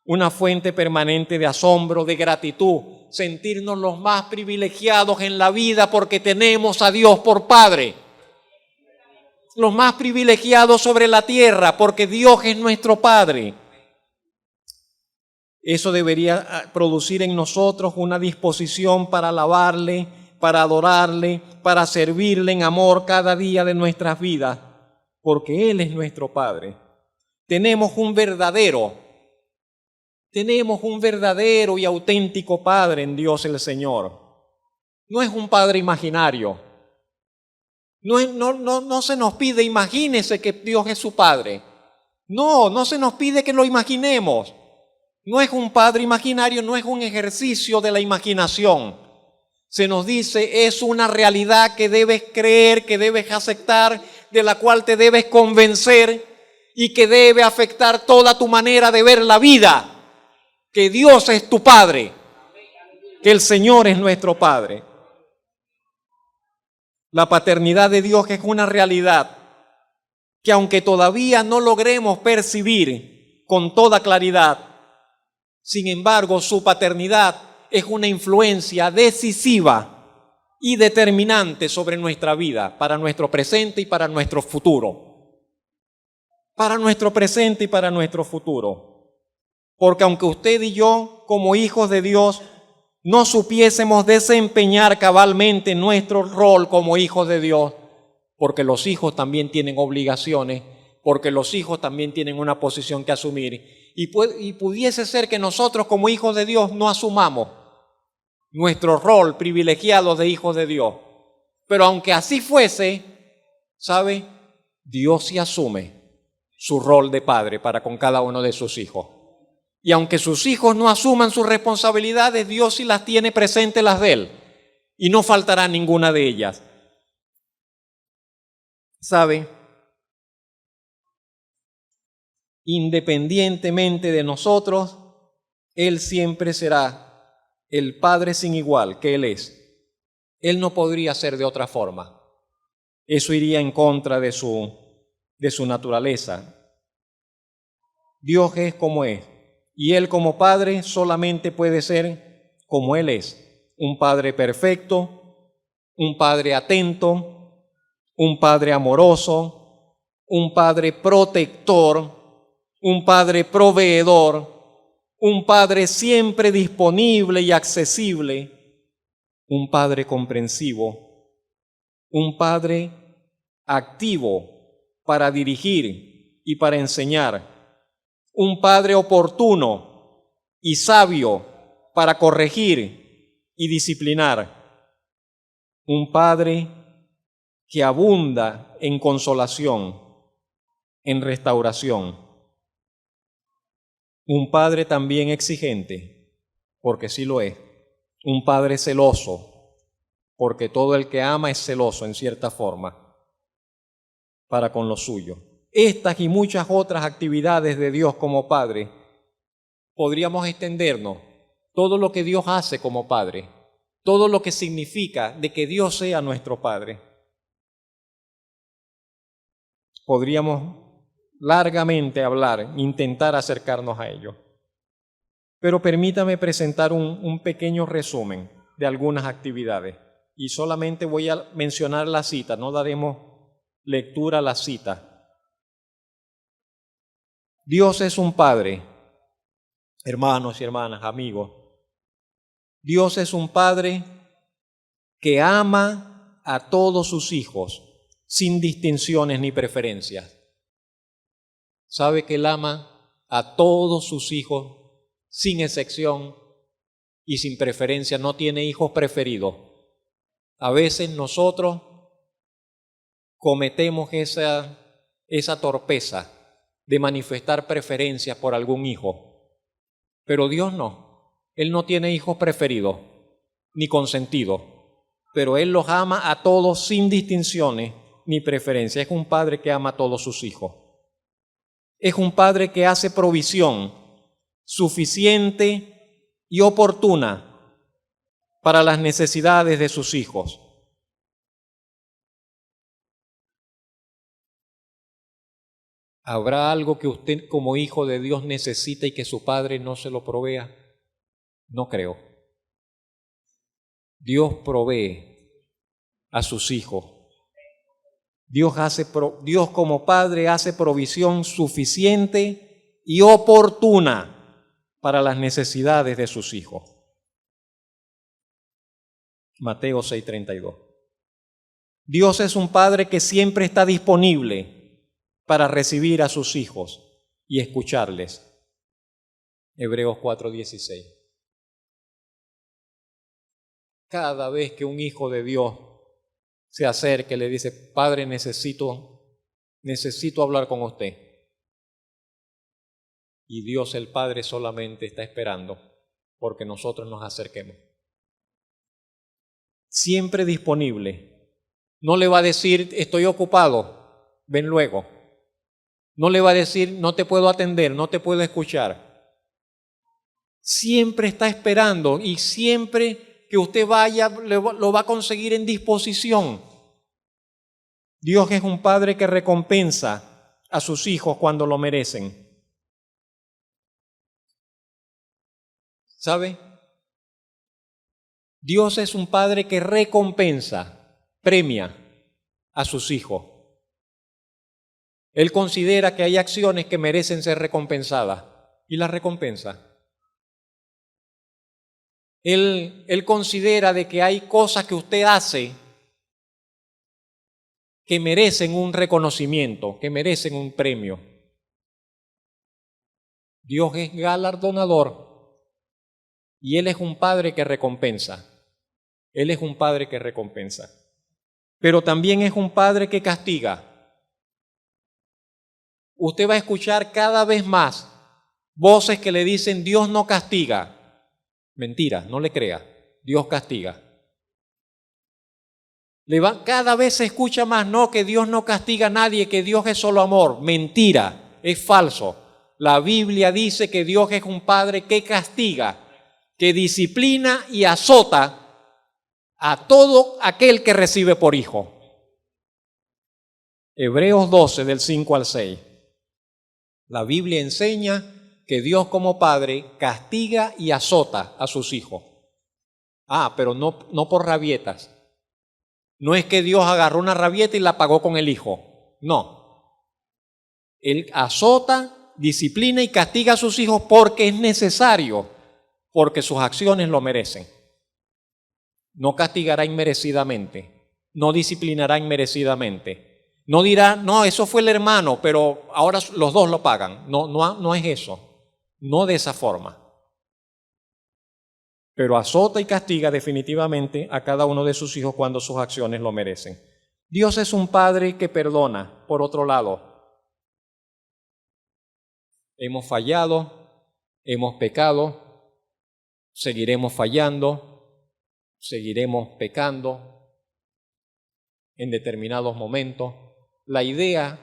Speaker 1: Una fuente permanente de asombro, de gratitud, sentirnos los más privilegiados en la vida porque tenemos a Dios por Padre. Los más privilegiados sobre la tierra porque Dios es nuestro Padre. Eso debería producir en nosotros una disposición para alabarle, para adorarle, para servirle en amor cada día de nuestras vidas, porque Él es nuestro Padre. Tenemos un verdadero y auténtico Padre en Dios el Señor. No es un Padre imaginario. No se nos pide, imagínese que Dios es su Padre. No se nos pide que lo imaginemos. No es un Padre imaginario, no es un ejercicio de la imaginación. Se nos dice, es una realidad que debes creer, que debes aceptar, de la cual te debes convencer y que debe afectar toda tu manera de ver la vida. Que Dios es tu Padre, que el Señor es nuestro Padre. La paternidad de Dios es una realidad que aunque todavía no logremos percibir con toda claridad, sin embargo, su paternidad es una influencia decisiva y determinante sobre nuestra vida, para nuestro presente y para nuestro futuro. Para nuestro presente y para nuestro futuro. Porque aunque usted y yo, como hijos de Dios, no supiésemos desempeñar cabalmente nuestro rol como hijos de Dios, porque los hijos también tienen obligaciones, porque los hijos también tienen una posición que asumir, y pudiese ser que nosotros como hijos de Dios no asumamos nuestro rol privilegiado de hijos de Dios. Pero aunque así fuese, ¿sabe? Dios sí asume su rol de padre para con cada uno de sus hijos. Y aunque sus hijos no asuman sus responsabilidades, Dios sí las tiene presentes, las de Él, y no faltará ninguna de ellas. ¿Sabe? Independientemente de nosotros, Él siempre será el Padre sin igual que Él es. Él no podría ser de otra forma. Eso iría en contra de su naturaleza. Dios es como es, y Él como Padre solamente puede ser como Él es. Un Padre perfecto, un Padre atento, un Padre amoroso, un Padre protector, un Padre proveedor, un Padre siempre disponible y accesible, un Padre comprensivo, un Padre activo para dirigir y para enseñar, un Padre oportuno y sabio para corregir y disciplinar, un Padre que abunda en consolación, en restauración. Un padre también exigente, porque sí lo es. Un padre celoso, porque todo el que ama es celoso en cierta forma para con lo suyo. Estas y muchas otras actividades de Dios como Padre, podríamos extendernos todo lo que Dios hace como Padre, todo lo que significa de que Dios sea nuestro Padre. Podríamos largamente hablar, intentar acercarnos a ello. Pero permítame presentar un pequeño resumen de algunas actividades. Y solamente voy a mencionar la cita, no daremos lectura a la cita. Dios es un Padre, hermanos y hermanas, amigos. Dios es un Padre que ama a todos sus hijos, sin distinciones ni preferencias. Sabe que Él ama a todos sus hijos, sin excepción y sin preferencia. No tiene hijos preferidos. A veces nosotros cometemos esa torpeza de manifestar preferencias por algún hijo. Pero Dios no. Él no tiene hijos preferidos ni consentidos, pero Él los ama a todos sin distinciones ni preferencias. Es un Padre que ama a todos sus hijos. Es un Padre que hace provisión suficiente y oportuna para las necesidades de sus hijos. ¿Habrá algo que usted como hijo de Dios necesita y que su padre no se lo provea? No creo. Dios provee a sus hijos. Dios como Padre hace provisión suficiente y oportuna para las necesidades de sus hijos. Mateo 6:32. Dios es un Padre que siempre está disponible para recibir a sus hijos y escucharles. Hebreos 4:16. Cada vez que un hijo de Dios se acerca y le dice, Padre, necesito hablar con usted. Y Dios el Padre solamente está esperando porque nosotros nos acerquemos. Siempre disponible. No le va a decir, estoy ocupado, ven luego. No le va a decir, no te puedo atender, no te puedo escuchar. Siempre está esperando y siempre que usted vaya lo va a conseguir en disposición. Dios es un Padre que recompensa a sus hijos cuando lo merecen. ¿Sabe? Dios es un Padre que recompensa, premia a sus hijos. Él considera que hay acciones que merecen ser recompensadas y las recompensa. Él considera de que hay cosas que usted hace que merecen un reconocimiento, que merecen un premio. Dios es galardonador y Él es un Padre que recompensa. Él es un Padre que recompensa. Pero también es un Padre que castiga. Usted va a escuchar cada vez más voces que le dicen Dios no castiga. Mentira, no le crea. Dios castiga. Cada vez se escucha más, no, que Dios no castiga a nadie, que Dios es solo amor. Mentira, es falso. La Biblia dice que Dios es un Padre que castiga, que disciplina y azota a todo aquel que recibe por hijo. Hebreos 12, del 5 al 6. La Biblia enseña que Dios como Padre castiga y azota a sus hijos. Pero no por rabietas. No es que Dios agarró una rabieta y la pagó con el hijo. No. Él azota, disciplina y castiga a sus hijos porque es necesario, porque sus acciones lo merecen. No castigará inmerecidamente, no disciplinará inmerecidamente. No dirá, no, eso fue el hermano, pero ahora los dos lo pagan. No es eso, no de esa forma. Pero azota y castiga definitivamente a cada uno de sus hijos cuando sus acciones lo merecen. Dios es un Padre que perdona, por otro lado. Hemos fallado, hemos pecado, seguiremos fallando, seguiremos pecando en determinados momentos. La idea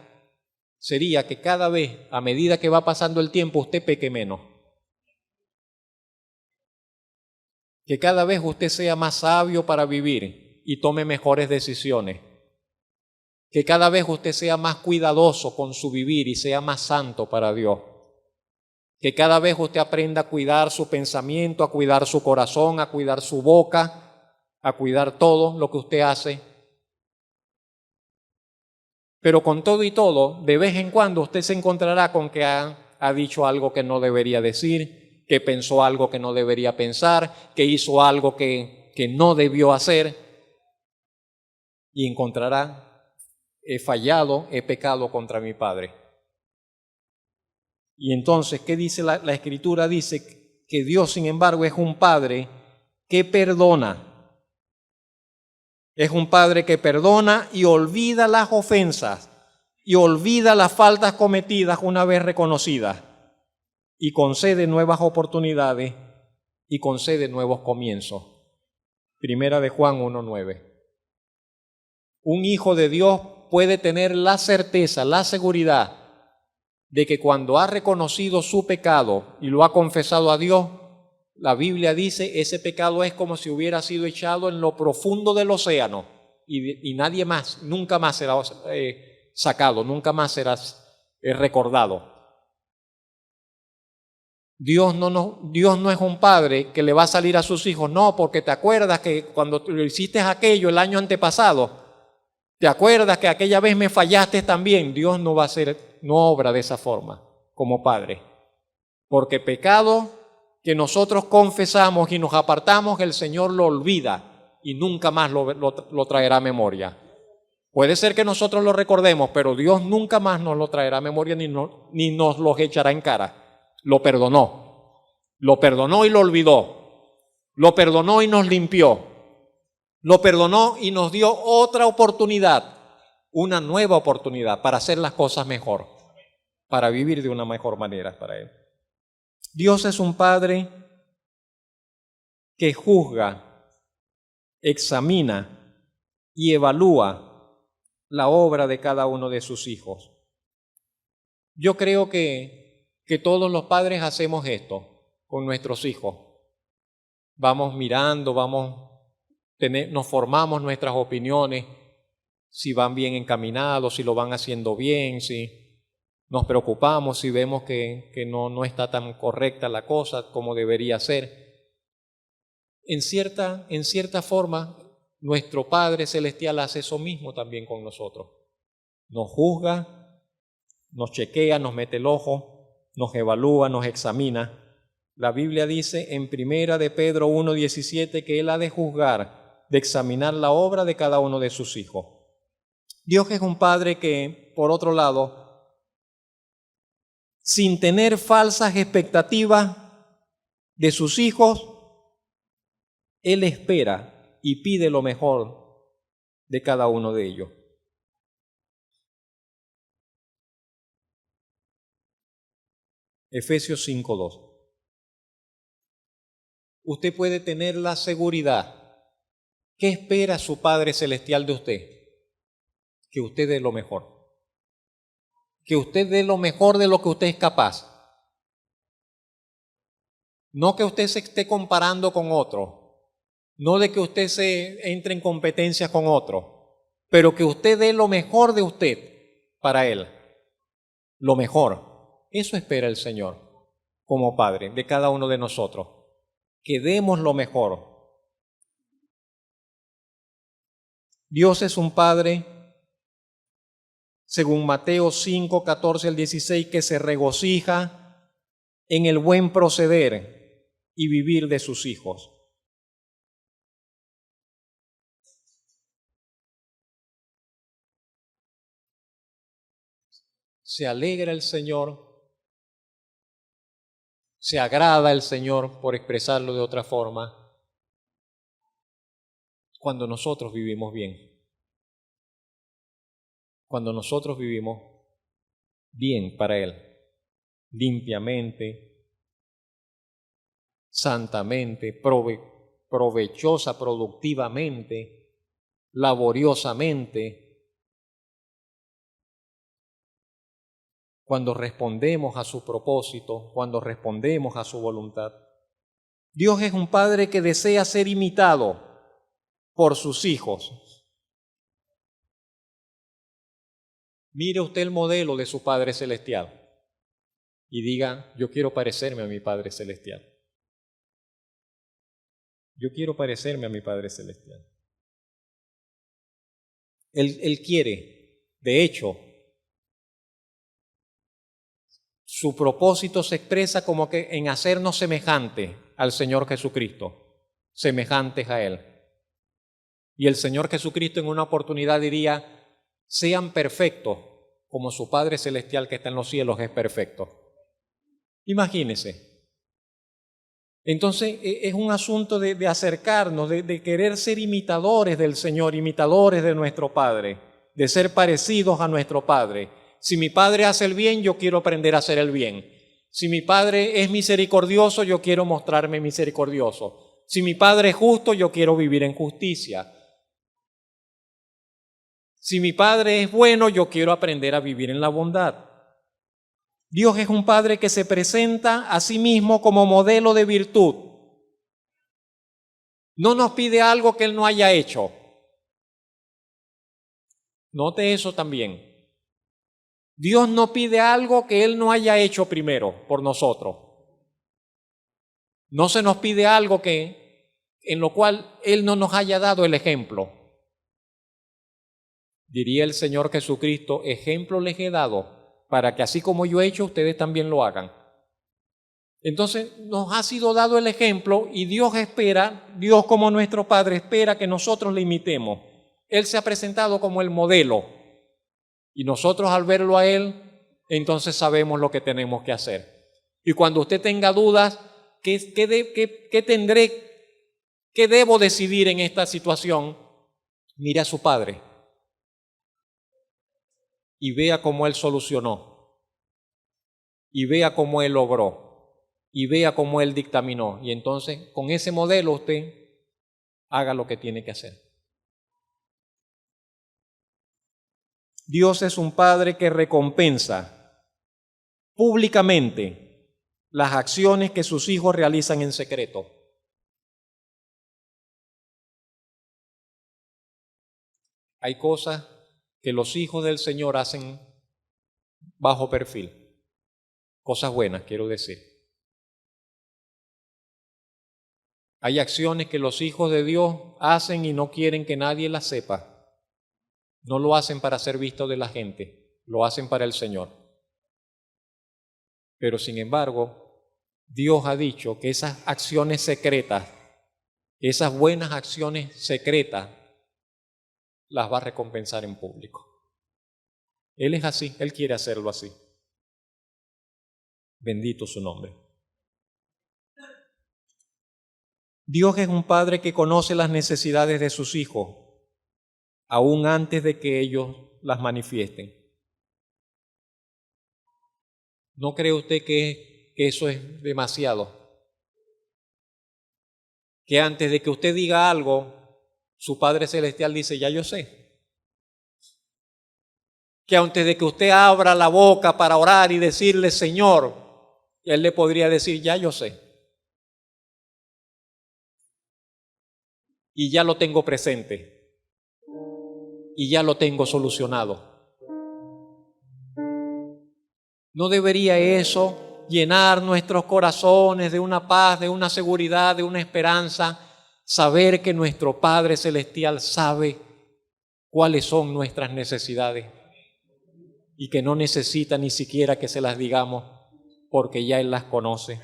Speaker 1: sería que cada vez, a medida que va pasando el tiempo, usted peque menos. Que cada vez usted sea más sabio para vivir y tome mejores decisiones. Que cada vez usted sea más cuidadoso con su vivir y sea más santo para Dios. Que cada vez usted aprenda a cuidar su pensamiento, a cuidar su corazón, a cuidar su boca, a cuidar todo lo que usted hace. Pero con todo y todo, de vez en cuando usted se encontrará con que ha dicho algo que no debería decir, que pensó algo que no debería pensar, que hizo algo que no debió hacer, y encontrará: he fallado, he pecado contra mi Padre. Y entonces, ¿qué dice la Escritura? Dice que Dios, sin embargo, es un Padre que perdona. Es un Padre que perdona y olvida las ofensas y olvida las faltas cometidas una vez reconocidas, y concede nuevas oportunidades y concede nuevos comienzos. Primera de Juan 1:9. Un hijo de Dios puede tener la certeza, la seguridad de que cuando ha reconocido su pecado y lo ha confesado a Dios, la Biblia dice, ese pecado es como si hubiera sido echado en lo profundo del océano y nadie más, nunca más será sacado, nunca más será recordado. Dios no es un padre que le va a salir a sus hijos: no, porque te acuerdas que cuando lo hiciste aquello el año antepasado, ¿te acuerdas que aquella vez me fallaste también? Dios no va a hacer, no obra de esa forma como Padre. Porque pecado que nosotros confesamos y nos apartamos, el Señor lo olvida y nunca más lo traerá a memoria. Puede ser que nosotros lo recordemos, pero Dios nunca más nos lo traerá a memoria ni nos lo echará en cara. Lo perdonó y lo olvidó. Lo perdonó y nos limpió. Lo perdonó y nos dio otra oportunidad, una nueva oportunidad para hacer las cosas mejor, para vivir de una mejor manera para Él. Dios es un Padre que juzga, examina y evalúa la obra de cada uno de sus hijos. Yo creo que todos los padres hacemos esto con nuestros hijos. Vamos mirando, nos formamos nuestras opiniones, si van bien encaminados, si lo van haciendo bien, si nos preocupamos, si vemos que no está tan correcta la cosa como debería ser. En cierta forma, nuestro Padre Celestial hace eso mismo también con nosotros. Nos juzga, nos chequea, nos mete el ojo, nos evalúa, nos examina. La Biblia dice en 1 de Pedro 1:17 que Él ha de juzgar, de examinar la obra de cada uno de sus hijos. Dios es un Padre que, por otro lado, sin tener falsas expectativas de sus hijos, Él espera y pide lo mejor de cada uno de ellos. Efesios 5:2. Usted puede tener la seguridad. ¿Qué espera su Padre Celestial de usted? Que usted dé lo mejor. Que usted dé lo mejor de lo que usted es capaz. No que usted se esté comparando con otro. No de que usted se entre en competencia con otro. Pero que usted dé lo mejor de usted para Él. Lo mejor. Eso espera el Señor como Padre de cada uno de nosotros. Que demos lo mejor. Dios es un Padre, según Mateo 5:14-16, que se regocija en el buen proceder y vivir de sus hijos. Se alegra el Señor, se agrada el Señor, por expresarlo de otra forma, cuando nosotros vivimos bien. cuando nosotros vivimos bien para Él, limpiamente, santamente, provechosa, productivamente, laboriosamente, cuando respondemos a su propósito, cuando respondemos a su voluntad. Dios es un Padre que desea ser imitado por sus hijos. Mire usted el modelo de su Padre Celestial y diga, yo quiero parecerme a mi Padre Celestial. Yo quiero parecerme a mi Padre Celestial. Él quiere, de hecho, su propósito se expresa como que en hacernos semejantes al Señor Jesucristo, semejantes a Él. Y el Señor Jesucristo en una oportunidad diría, sean perfectos como su Padre Celestial que está en los cielos es perfecto. Imagínense. Entonces es un asunto de acercarnos, de querer ser imitadores del Señor, imitadores de nuestro Padre, de ser parecidos a nuestro Padre. Si mi Padre hace el bien, yo quiero aprender a hacer el bien. Si mi Padre es misericordioso, yo quiero mostrarme misericordioso. Si mi Padre es justo, yo quiero vivir en justicia. Si mi Padre es bueno, yo quiero aprender a vivir en la bondad. Dios es un Padre que se presenta a sí mismo como modelo de virtud. No nos pide algo que Él no haya hecho. Note eso también. Dios no pide algo que Él no haya hecho primero por nosotros. No se nos pide algo en lo cual Él no nos haya dado el ejemplo. Diría el Señor Jesucristo, ejemplo les he dado para que así como yo he hecho, ustedes también lo hagan. Entonces nos ha sido dado el ejemplo y Dios espera, Dios como nuestro Padre espera que nosotros le imitemos. Él se ha presentado como el modelo y nosotros al verlo a Él, entonces sabemos lo que tenemos que hacer. Y cuando usted tenga dudas, ¿qué tendré, qué debo decidir en esta situación? Mire a su Padre y vea cómo Él solucionó, y vea cómo Él logró, y vea cómo Él dictaminó. Y entonces, con ese modelo usted haga lo que tiene que hacer. Dios es un Padre que recompensa públicamente las acciones que sus hijos realizan en secreto. Hay cosas que los hijos del Señor hacen bajo perfil. Cosas buenas, quiero decir. Hay acciones que los hijos de Dios hacen y no quieren que nadie las sepa. No lo hacen para ser visto de la gente, lo hacen para el Señor. Pero sin embargo, Dios ha dicho que esas acciones secretas, esas buenas acciones secretas, las va a recompensar en público. Él es así, Él quiere hacerlo así. Bendito su nombre. Dios es un Padre que conoce las necesidades de sus hijos, aún antes de que ellos las manifiesten. ¿No cree usted que eso es demasiado? Que antes de que usted diga algo, su Padre Celestial dice, ya yo sé. Que antes de que usted abra la boca para orar y decirle, Señor, Él le podría decir, ya yo sé. Y ya lo tengo presente. Y ya lo tengo solucionado. ¿No debería eso llenar nuestros corazones de una paz, de una seguridad, de una esperanza? Saber que nuestro Padre Celestial sabe cuáles son nuestras necesidades y que no necesita ni siquiera que se las digamos porque ya Él las conoce.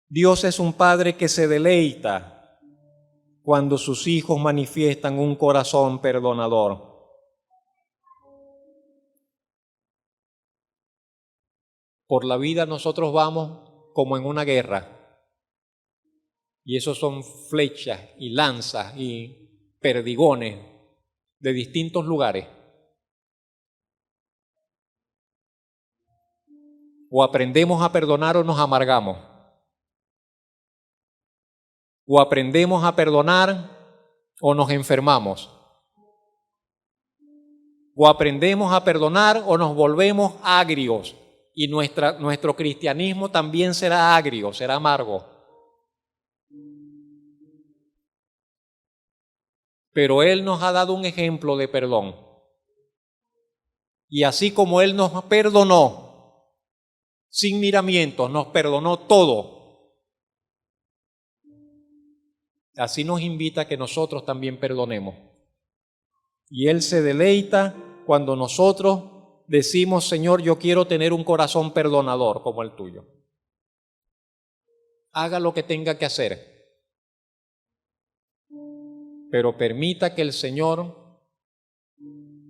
Speaker 1: Dios es un Padre que se deleita cuando sus hijos manifiestan un corazón perdonador. Por la vida nosotros vamos como en una guerra. Y esos son flechas y lanzas y perdigones de distintos lugares. O aprendemos a perdonar o nos amargamos. O aprendemos a perdonar o nos enfermamos. O aprendemos a perdonar o nos volvemos agrios. Y nuestro cristianismo también será agrio, será amargo. Pero Él nos ha dado un ejemplo de perdón. Y así como Él nos perdonó, sin miramientos, nos perdonó todo. Así nos invita a que nosotros también perdonemos. Y Él se deleita cuando nosotros decimos, Señor, yo quiero tener un corazón perdonador como el tuyo. Haga lo que tenga que hacer, pero permita que el Señor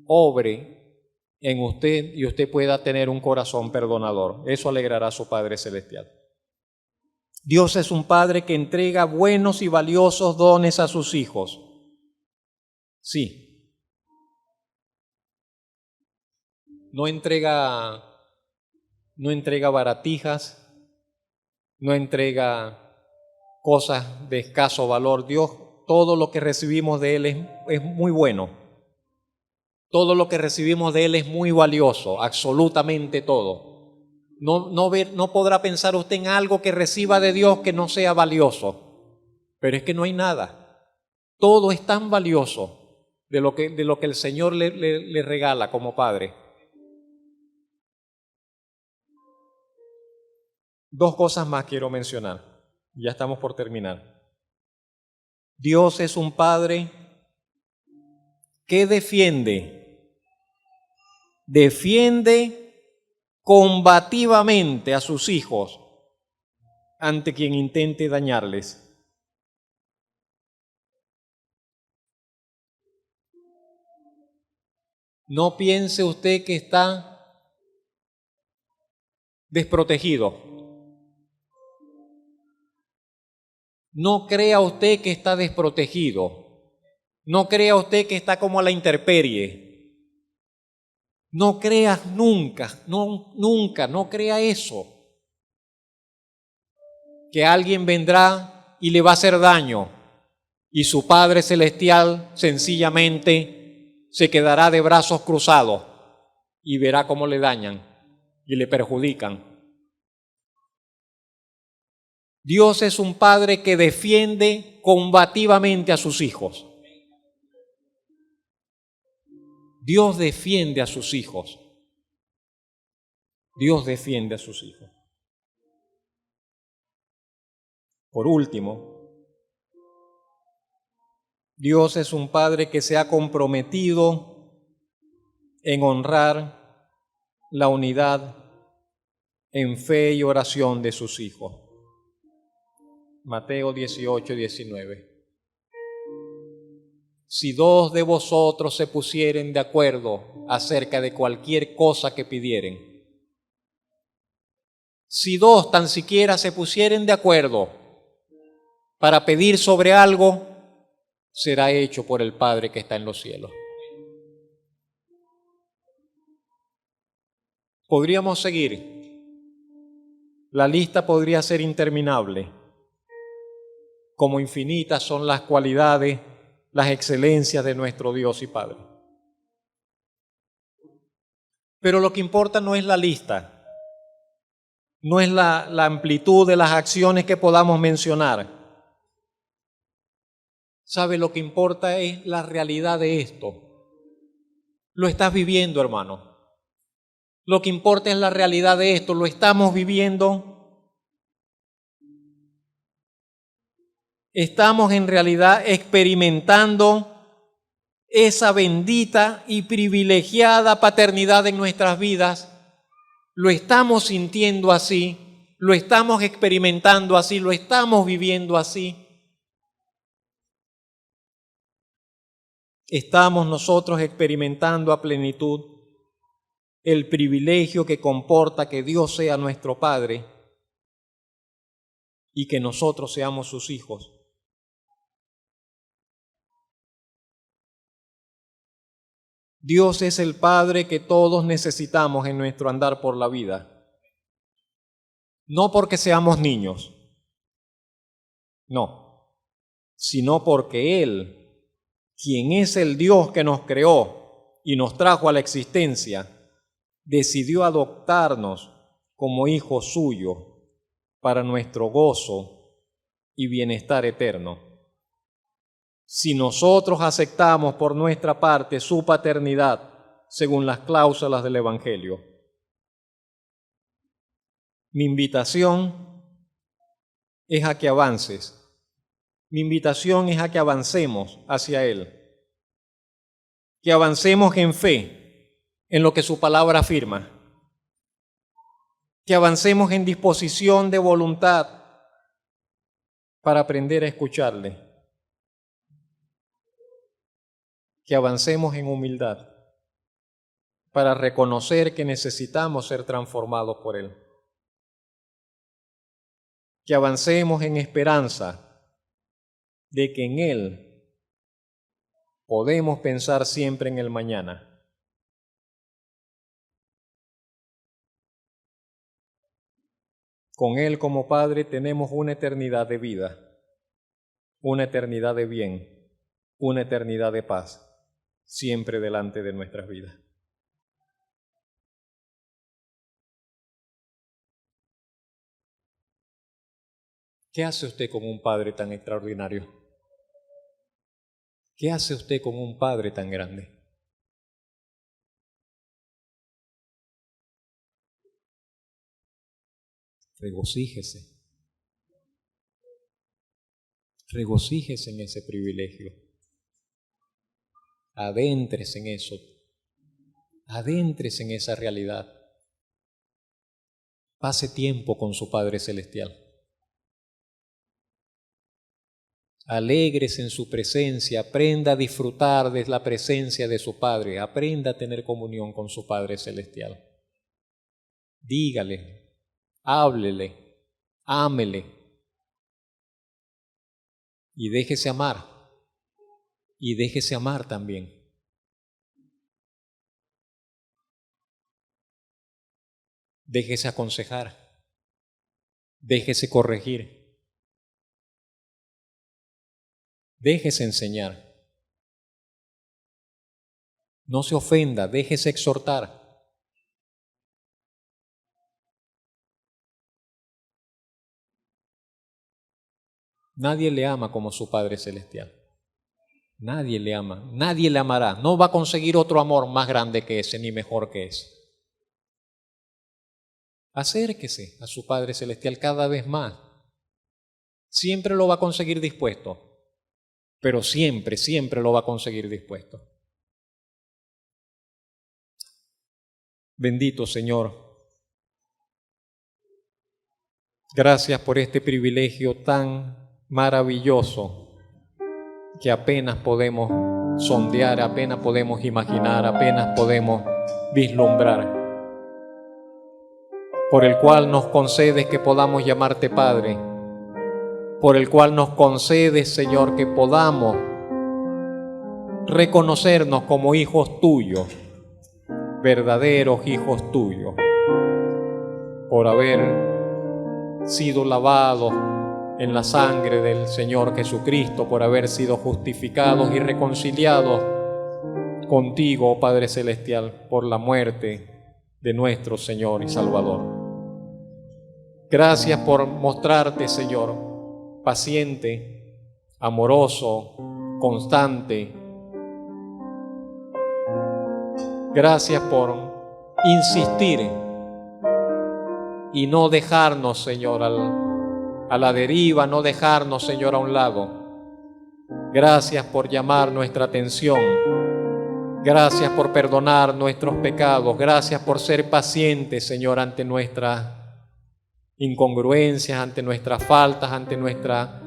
Speaker 1: obre en usted y usted pueda tener un corazón perdonador. Eso alegrará a su Padre Celestial. Dios es un Padre que entrega buenos y valiosos dones a sus hijos. Sí. No entrega baratijas, no entrega cosas de escaso valor. Dios, todo lo que recibimos de Él es muy bueno. Todo lo que recibimos de Él es muy valioso, absolutamente todo. No podrá pensar usted en algo que reciba de Dios que no sea valioso. Pero es que no hay nada. Todo es tan valioso de lo que el Señor le regala como Padre. Dos cosas más quiero mencionar. Ya estamos por terminar. Dios es un Padre que defiende combativamente a sus hijos ante quien intente dañarles. No piense usted que está desprotegido. No crea usted que está desprotegido. No crea usted que está como a la intemperie. No creas nunca, no crea eso. Que alguien vendrá y le va a hacer daño y su Padre Celestial sencillamente se quedará de brazos cruzados y verá cómo le dañan y le perjudican. Dios es un Padre que defiende combativamente a sus hijos. Dios defiende a sus hijos. Dios defiende a sus hijos. Por último, Dios es un Padre que se ha comprometido en honrar la unidad en fe y oración de sus hijos. Mateo 18, 19. Si dos de vosotros se pusieren de acuerdo acerca de cualquier cosa que pidieren, si dos tan siquiera se pusieren de acuerdo para pedir sobre algo, será hecho por el Padre que está en los cielos. Podríamos seguir. La lista podría ser interminable. Como infinitas son las cualidades, las excelencias de nuestro Dios y Padre. Pero lo que importa no es la lista, no es la amplitud de las acciones que podamos mencionar. ¿Sabe? Lo que importa es la realidad de esto. Lo estás viviendo, hermano. Lo que importa es la realidad de esto. Lo estamos viviendo. Estamos en realidad experimentando esa bendita y privilegiada paternidad en nuestras vidas. Lo estamos sintiendo así, lo estamos experimentando así, lo estamos viviendo así. Estamos nosotros experimentando a plenitud el privilegio que comporta que Dios sea nuestro Padre y que nosotros seamos sus hijos. Dios es el Padre que todos necesitamos en nuestro andar por la vida. No porque seamos niños, no, sino porque Él, quien es el Dios que nos creó y nos trajo a la existencia, decidió adoptarnos como hijos suyos para nuestro gozo y bienestar eterno. Si nosotros aceptamos por nuestra parte su paternidad según las cláusulas del Evangelio. Mi invitación es a que avances. Mi invitación es a que avancemos hacia Él. Que avancemos en fe, en lo que su palabra afirma. Que avancemos en disposición de voluntad para aprender a escucharle. Que avancemos en humildad para reconocer que necesitamos ser transformados por Él. Que avancemos en esperanza de que en Él podemos pensar siempre en el mañana. Con Él como Padre tenemos una eternidad de vida, una eternidad de bien, una eternidad de paz, siempre delante de nuestras vidas. ¿Qué hace usted con un Padre tan extraordinario? ¿Qué hace usted con un Padre tan grande? Regocíjese. Regocíjese en ese privilegio. Adéntrese en eso. Adéntrese en esa realidad. Pase tiempo con su Padre Celestial. Alégrese en su presencia, aprenda a disfrutar de la presencia de su Padre, aprenda a tener comunión con su Padre Celestial. Dígale, háblele, ámele y déjese amar, y déjese amar también. Déjese aconsejar, déjese corregir. Déjese enseñar. No se ofenda, déjese exhortar. Nadie le ama como su Padre Celestial. Nadie le ama, nadie le amará. No va a conseguir otro amor más grande que ese, ni mejor que ese. Acérquese a su Padre Celestial cada vez más. Siempre lo va a conseguir dispuesto. Pero siempre, siempre lo va a conseguir dispuesto. Bendito Señor, gracias por este privilegio tan maravilloso que apenas podemos sondear, apenas podemos imaginar, apenas podemos vislumbrar, por el cual nos concedes que podamos llamarte Padre, por el cual nos concedes, Señor, que podamos reconocernos como hijos tuyos, verdaderos hijos tuyos, por haber sido lavados en la sangre del Señor Jesucristo, por haber sido justificados y reconciliados contigo, oh Padre Celestial, por la muerte de nuestro Señor y Salvador. Gracias por mostrarte, Señor, paciente, amoroso, constante. Gracias por insistir y no dejarnos, Señor, a la deriva, no dejarnos, Señor, a un lado. Gracias por llamar nuestra atención. Gracias por perdonar nuestros pecados. Gracias por ser pacientes, Señor, ante nuestras incongruencias, ante nuestras faltas, ante nuestras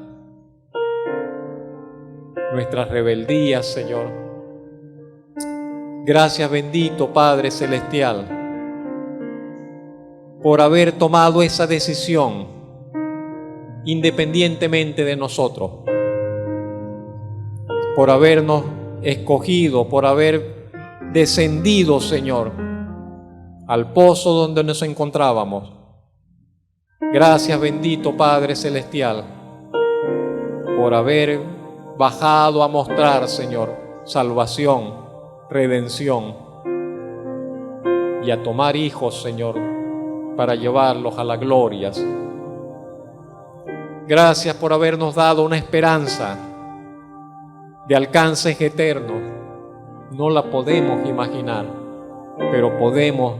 Speaker 1: rebeldías, Señor. Gracias, bendito Padre Celestial, por haber tomado esa decisión independientemente de nosotros, por habernos escogido, por haber descendido, Señor, al pozo donde nos encontrábamos. Gracias, bendito Padre Celestial, por haber bajado a mostrar, Señor, salvación, redención, y a tomar hijos, Señor, para llevarlos a las glorias. Gracias por habernos dado una esperanza de alcances eternos. No la podemos imaginar, pero podemos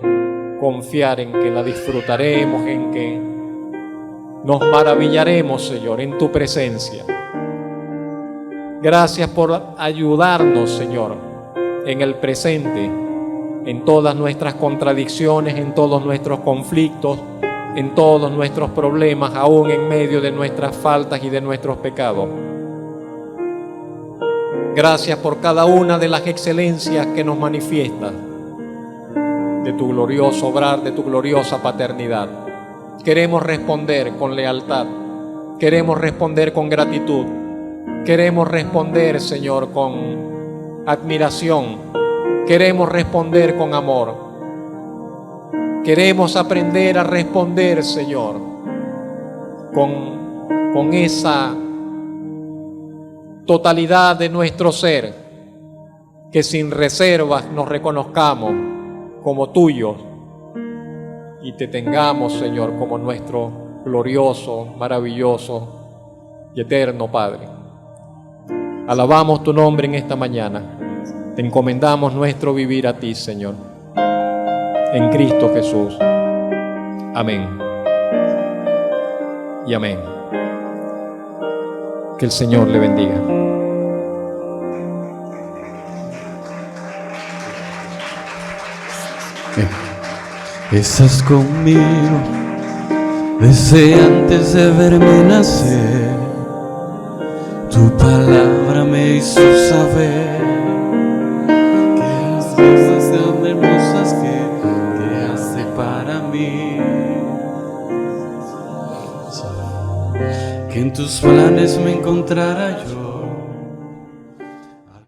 Speaker 1: confiar en que la disfrutaremos, en que nos maravillaremos, Señor, en tu presencia. Gracias por ayudarnos, Señor, en el presente, en todas nuestras contradicciones, en todos nuestros conflictos, en todos nuestros problemas, aún en medio de nuestras faltas y de nuestros pecados. Gracias por cada una de las excelencias que nos manifiestas de tu glorioso obrar, de tu gloriosa paternidad. Queremos responder con lealtad, queremos responder con gratitud, queremos responder, Señor, con admiración, queremos responder con amor. Queremos aprender a responder, Señor, con esa totalidad de nuestro ser, que sin reservas nos reconozcamos como tuyos y te tengamos, Señor, como nuestro glorioso, maravilloso y eterno Padre. Alabamos tu nombre en esta mañana. Te encomendamos nuestro vivir a ti, Señor, en Cristo Jesús. Amén y amén. Que el Señor le bendiga.
Speaker 2: Estás conmigo desde antes de verme nacer. Tu palabra me hizo saber que las cosas tan hermosas que creaste para mí, que en tus planes me encontrara yo.